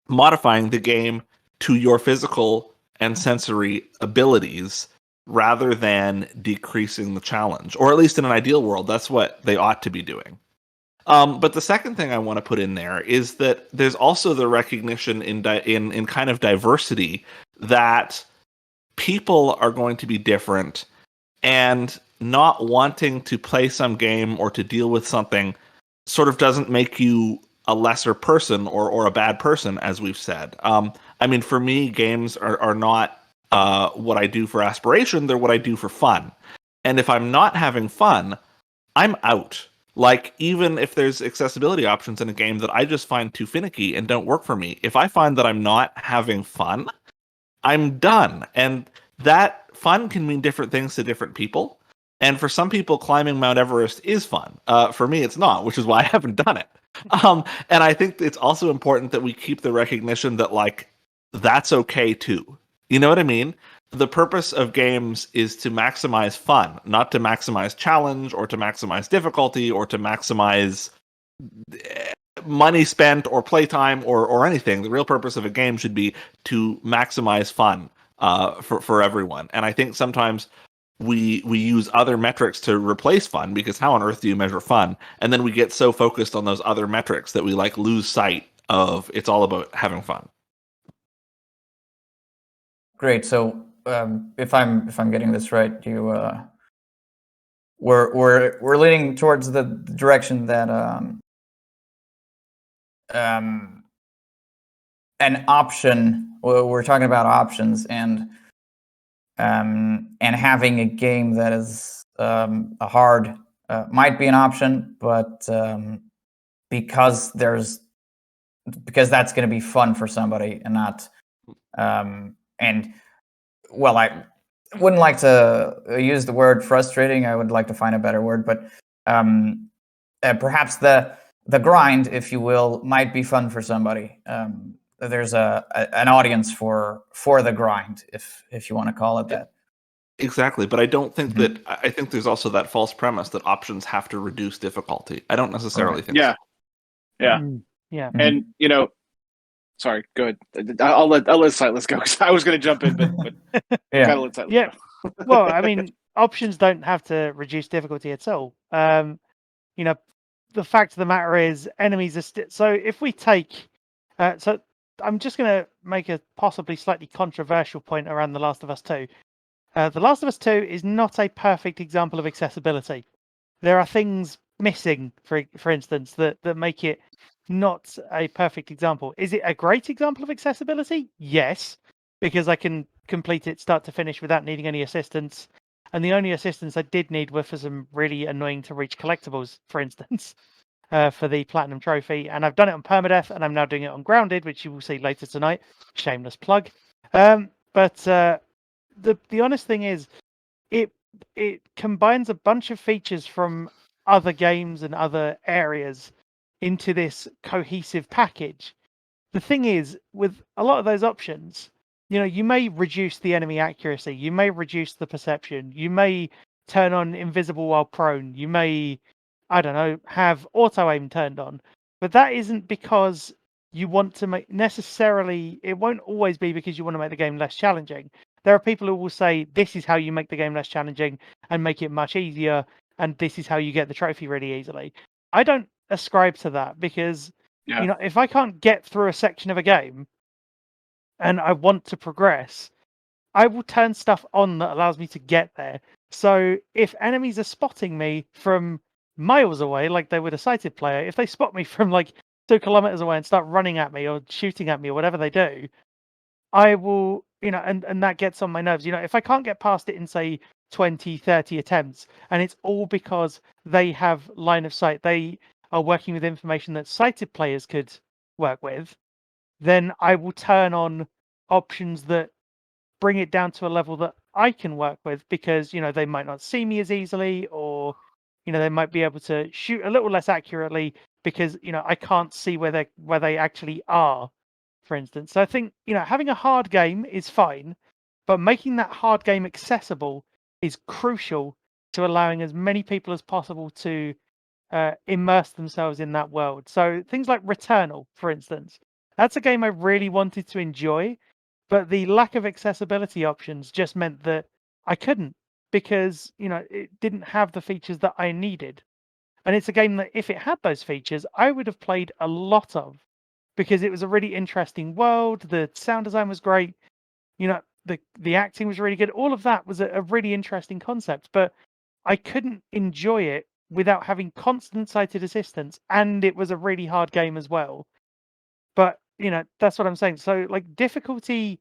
[SPEAKER 4] modifying the game to your physical and sensory abilities rather than decreasing the challenge. Or at least in an ideal world, that's what they ought to be doing. But the second thing I want to put in there is that there's also the recognition in kind of diversity that people are going to be different, and not wanting to play some game or to deal with something sort of doesn't make you a lesser person or a bad person, as we've said. I mean, for me, games are not what I do for aspiration, they're what I do for fun. And if I'm not having fun, I'm out. Like, even if there's accessibility options in a game that I just find too finicky and don't work for me, if I find that I'm not having fun, I'm done. And that fun can mean different things to different people. And for some people, climbing Mount Everest is fun. For me, it's not, which is why I haven't done it. And I think it's also important that we keep the recognition that, like, that's okay too. You know what I mean? The purpose of games is to maximize fun, not to maximize challenge or to maximize difficulty or to maximize money spent or playtime or anything. The real purpose of a game should be to maximize fun for everyone. And I think sometimes we use other metrics to replace fun, because how on earth do you measure fun? And then we get so focused on those other metrics that we like lose sight of it's all about having fun.
[SPEAKER 1] Great. So if I'm getting this right, we're leaning towards the direction that an option. We're talking about options and having a game that is a hard might be an option, but because that's going to be fun for somebody and not and well, I wouldn't like to use the word frustrating. I would like to find a better word, but perhaps the grind, if you will, might be fun for somebody. There's an audience for the grind, if you want to call it that.
[SPEAKER 4] Exactly, but I don't think that. I think there's also that false premise that options have to reduce difficulty. I don't necessarily think.
[SPEAKER 2] Yeah,
[SPEAKER 4] so.
[SPEAKER 2] yeah,
[SPEAKER 5] yeah.
[SPEAKER 2] And sorry, go ahead. I'll let Sightless go, because I was going to jump in, but
[SPEAKER 1] Yeah.
[SPEAKER 2] gotta let Sightless
[SPEAKER 5] Yeah.
[SPEAKER 2] go.
[SPEAKER 5] Well, I mean, options don't have to reduce difficulty at all. The fact of the matter is, enemies are so if we take, so I'm just going to make a possibly slightly controversial point around The Last of Us 2. The Last of Us 2 is not a perfect example of accessibility. There are things missing, for instance, that make it not a perfect example. Is it a great example of accessibility? Yes, because I can complete it start to finish without needing any assistance. And the only assistance I did need were for some really annoying to reach collectibles, for instance, for the Platinum Trophy. And I've done it on Permadeath, and I'm now doing it on Grounded, which you will see later tonight. Shameless plug. But the honest thing is, it combines a bunch of features from other games and other areas into this cohesive package. The thing is, with a lot of those options, you may reduce the enemy accuracy, you may reduce the perception, you may turn on invisible while prone, you may, I don't know, have auto aim turned on, but that isn't because you want to make necessarily. It won't always be because you want to make the game less challenging. There are people who will say this is how you make the game less challenging and make it much easier, and this is how you get the trophy really easily. I don't ascribe to that because if I can't get through a section of a game and I want to progress, I will turn stuff on that allows me to get there. So if enemies are spotting me from miles away, like they would a sighted player, if they spot me from like 2 kilometers away and start running at me or shooting at me or whatever they do, I will, and that gets on my nerves. If I can't get past it in, say, 20, 30 attempts, and it's all because they have line of sight, they are working with information that sighted players could work with, then I will turn on options that bring it down to a level that I can work with because, they might not see me as easily or, they might be able to shoot a little less accurately because, I can't see where they actually are, for instance. So I think, having a hard game is fine, but making that hard game accessible is crucial to allowing as many people as possible to immerse themselves in that world. So things like Returnal, for instance, that's a game I really wanted to enjoy, but the lack of accessibility options just meant that I couldn't because it didn't have the features that I needed. And it's a game that if it had those features, I would have played a lot of because it was a really interesting world. The sound design was great. The acting was really good. All of that was a really interesting concept, but I couldn't enjoy it without having constant sighted assistance, and it was a really hard game as well. But that's what I'm saying. So like difficulty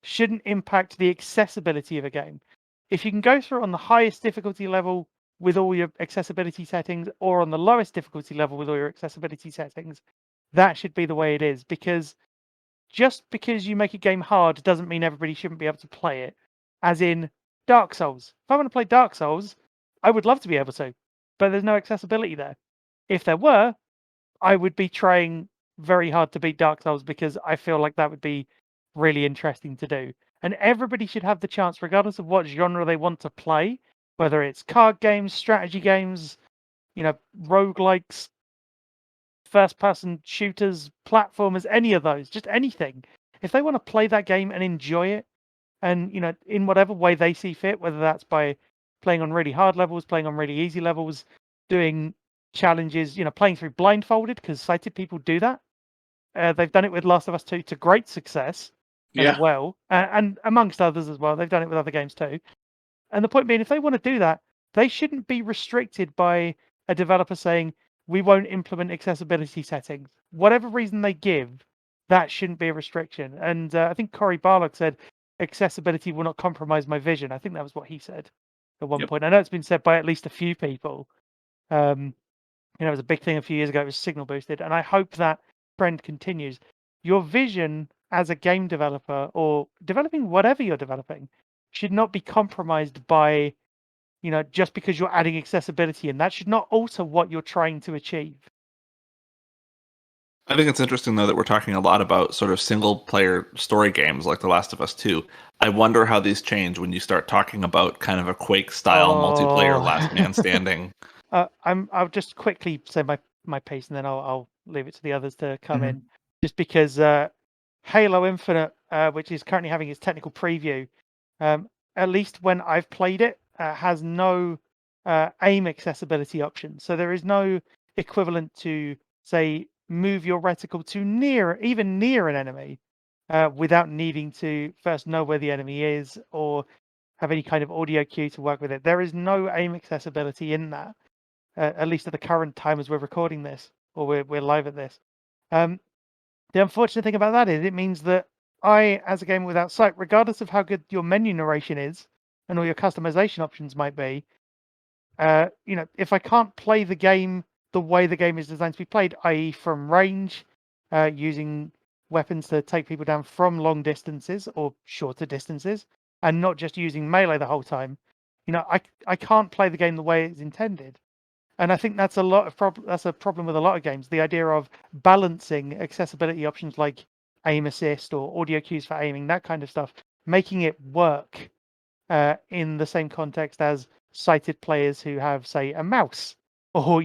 [SPEAKER 5] shouldn't impact the accessibility of a game. If you can go through on the highest difficulty level with all your accessibility settings or on the lowest difficulty level with all your accessibility settings, that should be the way it is. Because just because you make a game hard doesn't mean everybody shouldn't be able to play it. As in Dark Souls. If I want to play Dark Souls, I would love to be able to, but there's no accessibility there. If there were, I would be trying very hard to beat Dark Souls because I feel like that would be really interesting to do. And everybody should have the chance, regardless of what genre they want to play, whether it's card games, strategy games, roguelikes, first person shooters, platformers, any of those, just anything. If they want to play that game and enjoy it, and in whatever way they see fit, whether that's by playing on really hard levels, playing on really easy levels, doing challenges, playing through blindfolded, because sighted people do that. They've done it with Last of Us 2 to great success as well, and amongst others as well. They've done it with other games too. And the point being, if they want to do that, they shouldn't be restricted by a developer saying, we won't implement accessibility settings. Whatever reason they give, that shouldn't be a restriction. And I think Cory Barlog said, accessibility will not compromise my vision. I think that was what he said at one point. I know it's been said by at least a few people. It was a big thing a few years ago. It was signal boosted. And I hope that trend continues. Your vision as a game developer or developing whatever you're developing should not be compromised by, just because you're adding accessibility in. That should not alter what you're trying to achieve.
[SPEAKER 4] I think it's interesting, though, that we're talking a lot about sort of single-player story games like The Last of Us 2. I wonder how these change when you start talking about kind of a Quake-style multiplayer last man standing.
[SPEAKER 5] I'll just quickly say my piece, and then I'll leave it to the others to come in. Just because Halo Infinite, which is currently having its technical preview, at least when I've played it, has no aim accessibility option. So there is no equivalent to, say, move your reticle to even near an enemy without needing to first know where the enemy is or have any kind of audio cue to work with it. There is no aim accessibility in that, at least at the current time as we're recording this, or we're live at this. The unfortunate thing about that is it means that I, as a gamer without sight, regardless of how good your menu narration is and all your customization options might be, if I can't play the game the way the game is designed to be played, i.e. from range, using weapons to take people down from long distances or shorter distances, and not just using melee the whole time, I can't play the game the way it's intended. And I think that's that's a problem with a lot of games. The idea of balancing accessibility options like aim assist or audio cues for aiming, that kind of stuff, making it work in the same context as sighted players who have, say, a mouse or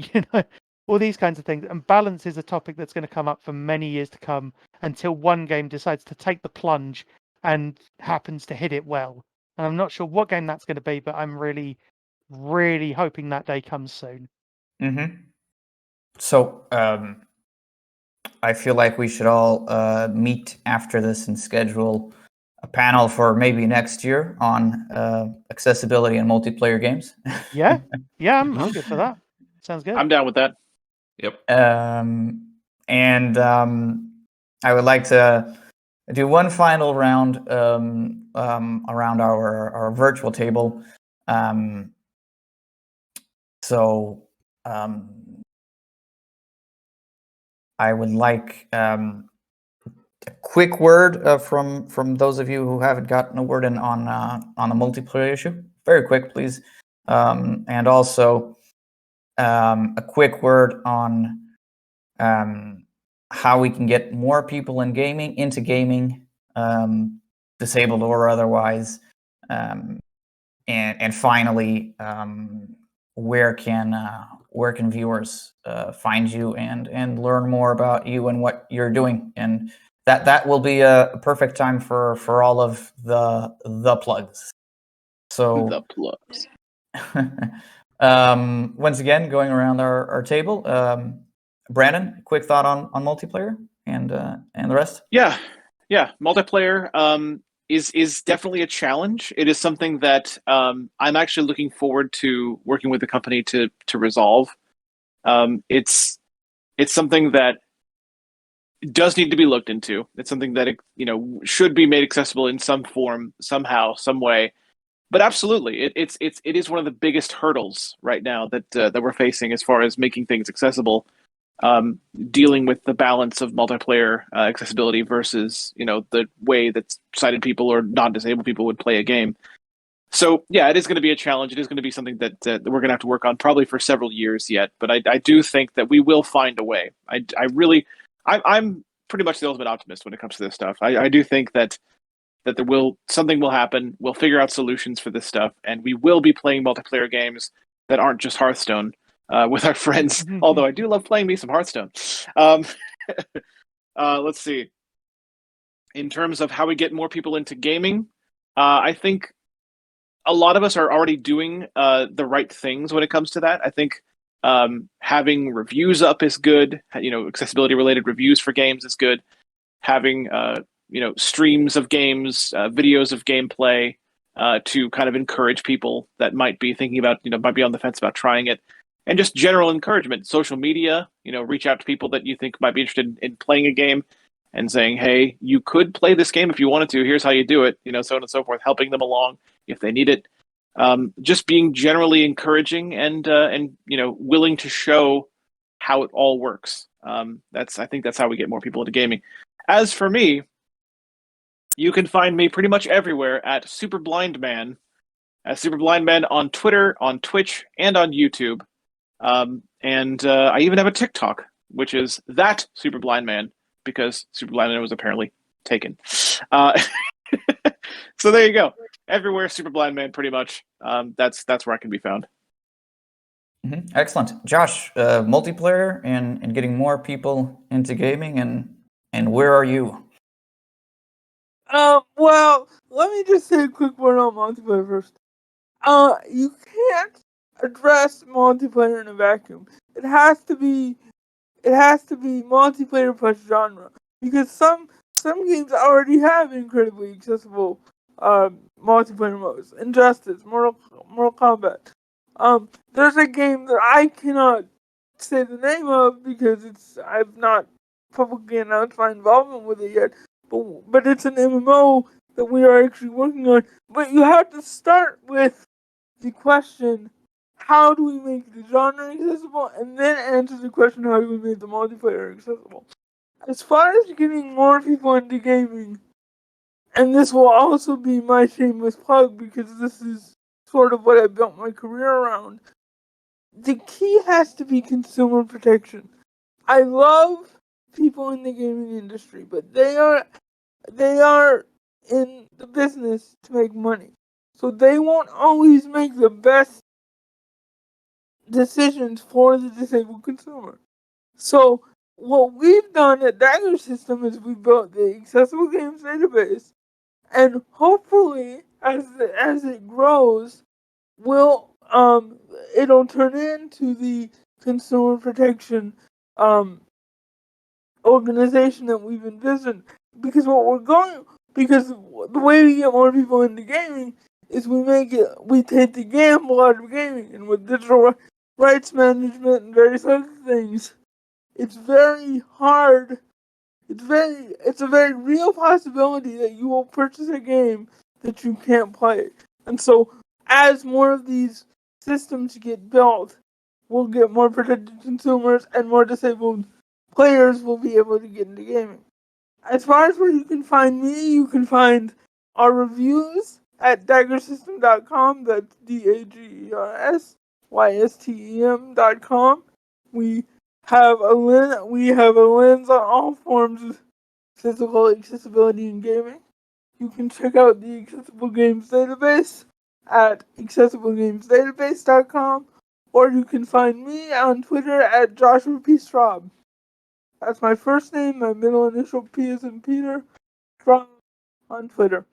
[SPEAKER 5] all these kinds of things. And balance is a topic that's going to come up for many years to come until one game decides to take the plunge and happens to hit it well. And I'm not sure what game that's going to be, but I'm really, really hoping that day comes soon.
[SPEAKER 1] So I feel like we should all meet after this and schedule a panel for maybe next year on accessibility in multiplayer games.
[SPEAKER 5] Yeah, I'm good for that. Sounds good.
[SPEAKER 2] I'm down with that.
[SPEAKER 4] Yep.
[SPEAKER 1] And I would like to do one final round around our virtual table. So I would like a quick word from those of you who haven't gotten a word in on the multiplayer issue. Very quick, please. And also a quick word on how we can get more people into gaming, disabled or otherwise. And finally, where can viewers find you and learn more about you and what you're doing? And that will be a perfect time for all of the plugs. So
[SPEAKER 2] The plugs.
[SPEAKER 1] Once again, going around our table, Brandon, quick thought on multiplayer and the rest.
[SPEAKER 2] Yeah. Multiplayer is definitely a challenge. It is something that I'm actually looking forward to working with the company to resolve. It's something that does need to be looked into. It's something that should be made accessible in some form, somehow, some way. But absolutely, it is one of the biggest hurdles right now that we're facing as far as making things accessible. Dealing with the balance of multiplayer accessibility versus the way that sighted people or non-disabled people would play a game. So yeah, it is going to be a challenge. It is going to be something that we're going to have to work on probably for several years yet. But I do think that we will find a way. I'm pretty much the ultimate optimist when it comes to this stuff. I do think that something will happen. We'll figure out solutions for this stuff, and we will be playing multiplayer games that aren't just Hearthstone with our friends. Although I do love playing me some Hearthstone. Let's see. In terms of how we get more people into gaming, I think a lot of us are already doing the right things when it comes to that. I think having reviews up is good. Accessibility related reviews for games is good. Having streams of games, videos of gameplay to kind of encourage people that might be thinking about, might be on the fence about trying it. And just general encouragement, social media, reach out to people that you think might be interested in playing a game and saying, hey, you could play this game if you wanted to. Here's how you do it, so on and so forth, helping them along if they need it. Just being generally encouraging and willing to show how it all works. I think that's how we get more people into gaming. As for me, you can find me pretty much everywhere at Super Blind Man, Super Blind Man on Twitter, on Twitch, and on YouTube. And I even have a TikTok, which is that Super Blind Man, because Super Blind Man was apparently taken. So there you go. Everywhere, Super Blind Man, pretty much. That's where I can be found.
[SPEAKER 1] Mm-hmm. Excellent, Josh. Multiplayer and getting more people into gaming, and where are you?
[SPEAKER 3] Well, let me just say a quick word on multiplayer first. You can't address multiplayer in a vacuum. It has to be multiplayer plus genre, because some games already have incredibly accessible multiplayer modes. Injustice, Mortal Kombat. There's a game that I cannot say the name of because I've not publicly announced my involvement with it yet. But it's an MMO that we are actually working on. But you have to start with the question, how do we make the genre accessible? And then answer the question, how do we make the multiplayer accessible? As far as getting more people into gaming, and this will also be my shameless plug because this is sort of what I built my career around, the key has to be consumer protection. I love people in the gaming industry, but they are in the business to make money. So they won't always make the best decisions for the disabled consumer. So what we've done at DAGERSystem is we built the accessible games database, and hopefully as it grows, it'll turn into the consumer protection organization that we've envisioned. Because the way we get more people into gaming is we take the gamble out of gaming, and with digital rights management and various other things, it's very hard. It's a very real possibility that you will purchase a game that you can't play. And so, as more of these systems get built, we'll get more protected consumers, and more disabled players will be able to get into gaming. As far as where you can find me, you can find our reviews at DAGERSystem.com. That's DAGERSystem.com. We have a lens on all forms of physical accessibility in gaming. You can check out the Accessible Games Database at accessiblegamesdatabase.com, or you can find me on Twitter at Joshua P. Straub. That's my first name, my middle initial P as in Peter, Straub on Twitter.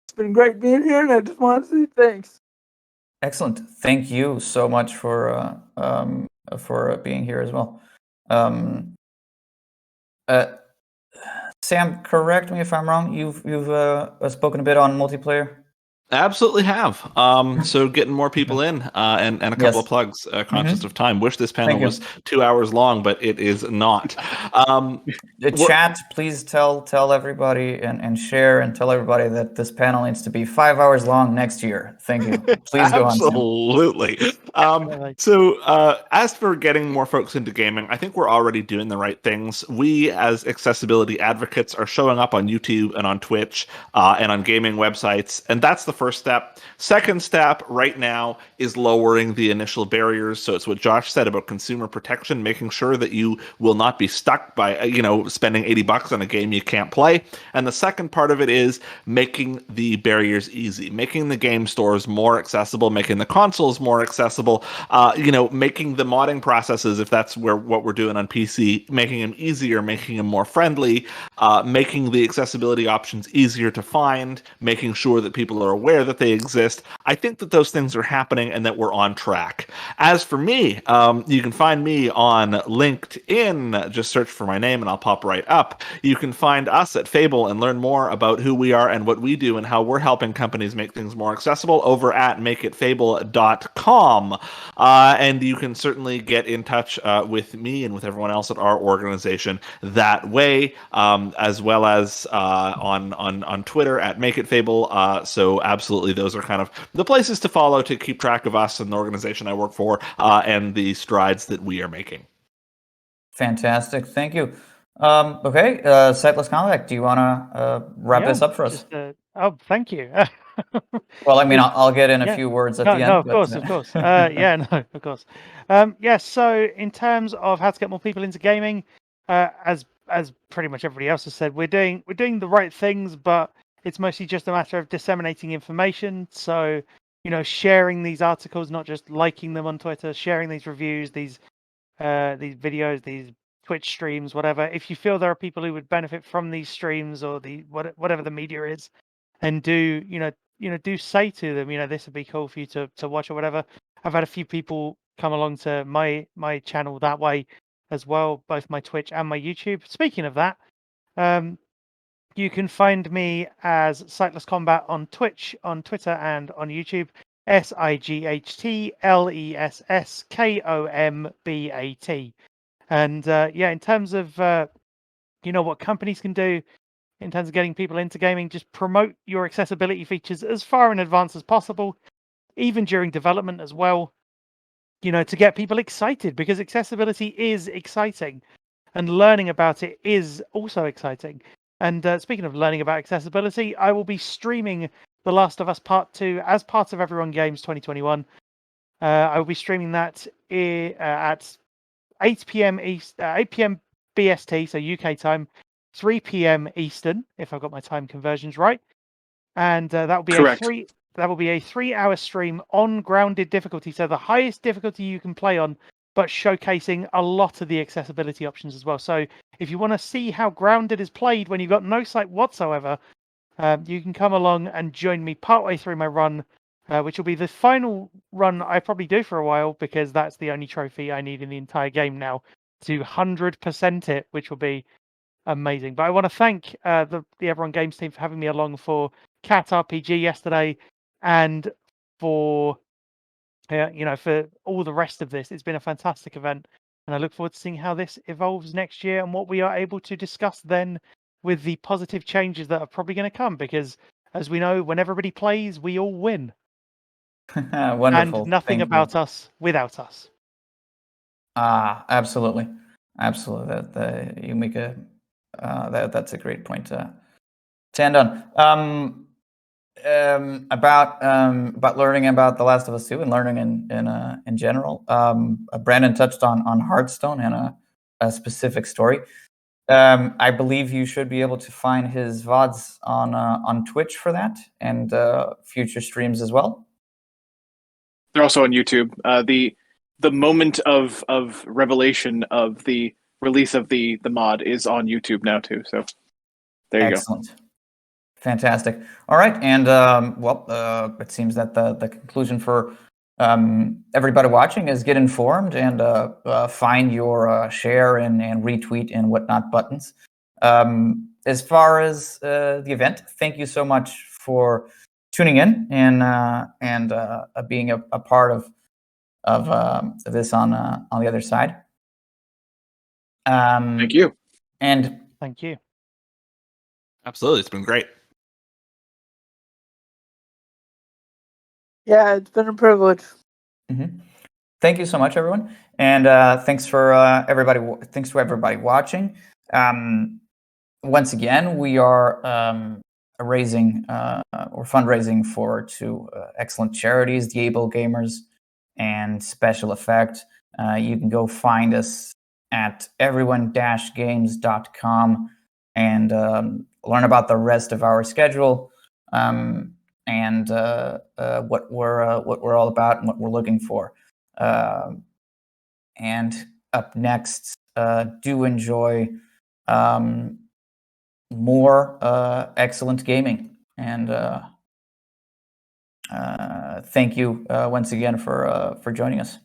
[SPEAKER 3] It's been great being here, and I just want to say thanks.
[SPEAKER 1] Excellent. Thank you so much for being here as well. Sam, correct me if I'm wrong. You've spoken a bit on multiplayer.
[SPEAKER 4] Absolutely have. So getting more people in, and a couple of plugs, conscious of time. Wish this panel was 2 hours long, but it is not.
[SPEAKER 1] The chat, please tell everybody and share and tell everybody that this panel needs to be 5 hours long next year. Thank you. Please go on, Sam.
[SPEAKER 4] Absolutely. So as for getting more folks into gaming, I think we're already doing the right things. We, as accessibility advocates, are showing up on YouTube and on Twitch and on gaming websites, and that's the first step. Second step right now is lowering the initial barriers. So it's what Josh said about consumer protection, making sure that you will not be stuck by, spending $80 on a game you can't play. And the second part of it is making the barriers easy, making the game stores more accessible, making the consoles more accessible, making the modding processes, if that's what we're doing on PC, making them easier, making them more friendly, making the accessibility options easier to find, making sure that people are aware that they exist. I think that those things are happening and that we're on track. As for me, you can find me on LinkedIn. Just search for my name and I'll pop right up. You can find us at Fable and learn more about who we are and what we do and how we're helping companies make things more accessible over at makeitfable.com. And you can certainly get in touch with me and with everyone else at our organization that way, as well as on Twitter at makeitfable. So absolutely, those are kind of the places to follow to keep track of us and the organization I work for and the strides that we are making.
[SPEAKER 1] Fantastic. Thank you. Okay, SightlessKombat, do you want to wrap this up for us?
[SPEAKER 5] Thank you.
[SPEAKER 1] Well, I mean, I'll get in a few words at the end.
[SPEAKER 5] No, of course. Of course. So in terms of how to get more people into gaming, as pretty much everybody else has said, we're doing the right things, but it's mostly just a matter of disseminating information. So, sharing these articles, not just liking them on Twitter, sharing these reviews, these videos, these Twitch streams, whatever. If you feel there are people who would benefit from these streams or whatever the media is, and do say to them, this would be cool for you to watch or whatever. I've had a few people come along to my channel that way as well, both my Twitch and my YouTube. Speaking of that, you can find me as SightlessKombat on Twitch, on Twitter, and on YouTube. SightlessKombat. And in terms of what companies can do in terms of getting people into gaming, just promote your accessibility features as far in advance as possible, even during development as well, to get people excited, because accessibility is exciting and learning about it is also exciting. And speaking of learning about accessibility, I will be streaming The Last of Us Part 2 as part of Everyone Games 2021. I will be streaming that at 8 p.m. BST, so UK time, 3 p.m. Eastern, if I've got my time conversions right. And that will be
[SPEAKER 2] Correct.
[SPEAKER 5] a 3-hour stream on grounded difficulty, so the highest difficulty you can play on, but showcasing a lot of the accessibility options as well. So if you want to see how grounded is played when you've got no sight whatsoever, you can come along and join me partway through my run, which will be the final run I probably do for a while, because that's the only trophy I need in the entire game now to 100% it, which will be amazing. But I want to thank the Everyone Games team for having me along for Cat RPG yesterday, and for for all the rest of this. It's been a fantastic event, and I look forward to seeing how this evolves next year and what we are able to discuss then with the positive changes that are probably going to come. Because as we know, when everybody plays, we all win.
[SPEAKER 1] Wonderful.
[SPEAKER 5] And nothing
[SPEAKER 1] Thank
[SPEAKER 5] about
[SPEAKER 1] you.
[SPEAKER 5] us without us.
[SPEAKER 1] Absolutely. You make a that's a great point to end on. About learning about The Last of Us 2 and learning in general. Brandon touched on Hearthstone and a specific story. I believe you should be able to find his VODs on Twitch for that, and future streams as well.
[SPEAKER 2] They're also on YouTube. The moment of revelation of the release of the mod is on YouTube now too. So there you
[SPEAKER 1] Excellent. Fantastic. All right, and it seems that the conclusion for everybody watching is get informed and find your share and retweet and whatnot buttons. As far as the event, thank you so much for tuning in and being a part of this on the other side.
[SPEAKER 2] Thank you.
[SPEAKER 1] And
[SPEAKER 5] thank you.
[SPEAKER 4] Absolutely, it's been great.
[SPEAKER 3] Yeah, it's been a privilege.
[SPEAKER 1] Mm-hmm. Thank you so much, everyone, and thanks for everybody. Thanks to everybody watching. Once again, we are raising or fundraising for two excellent charities, the Able Gamers and Special Effect. You can go find us at everyone-games.com and learn about the rest of our schedule. And what we're all about and what we're looking for. And up next, do enjoy more excellent gaming. And thank you once again for joining us.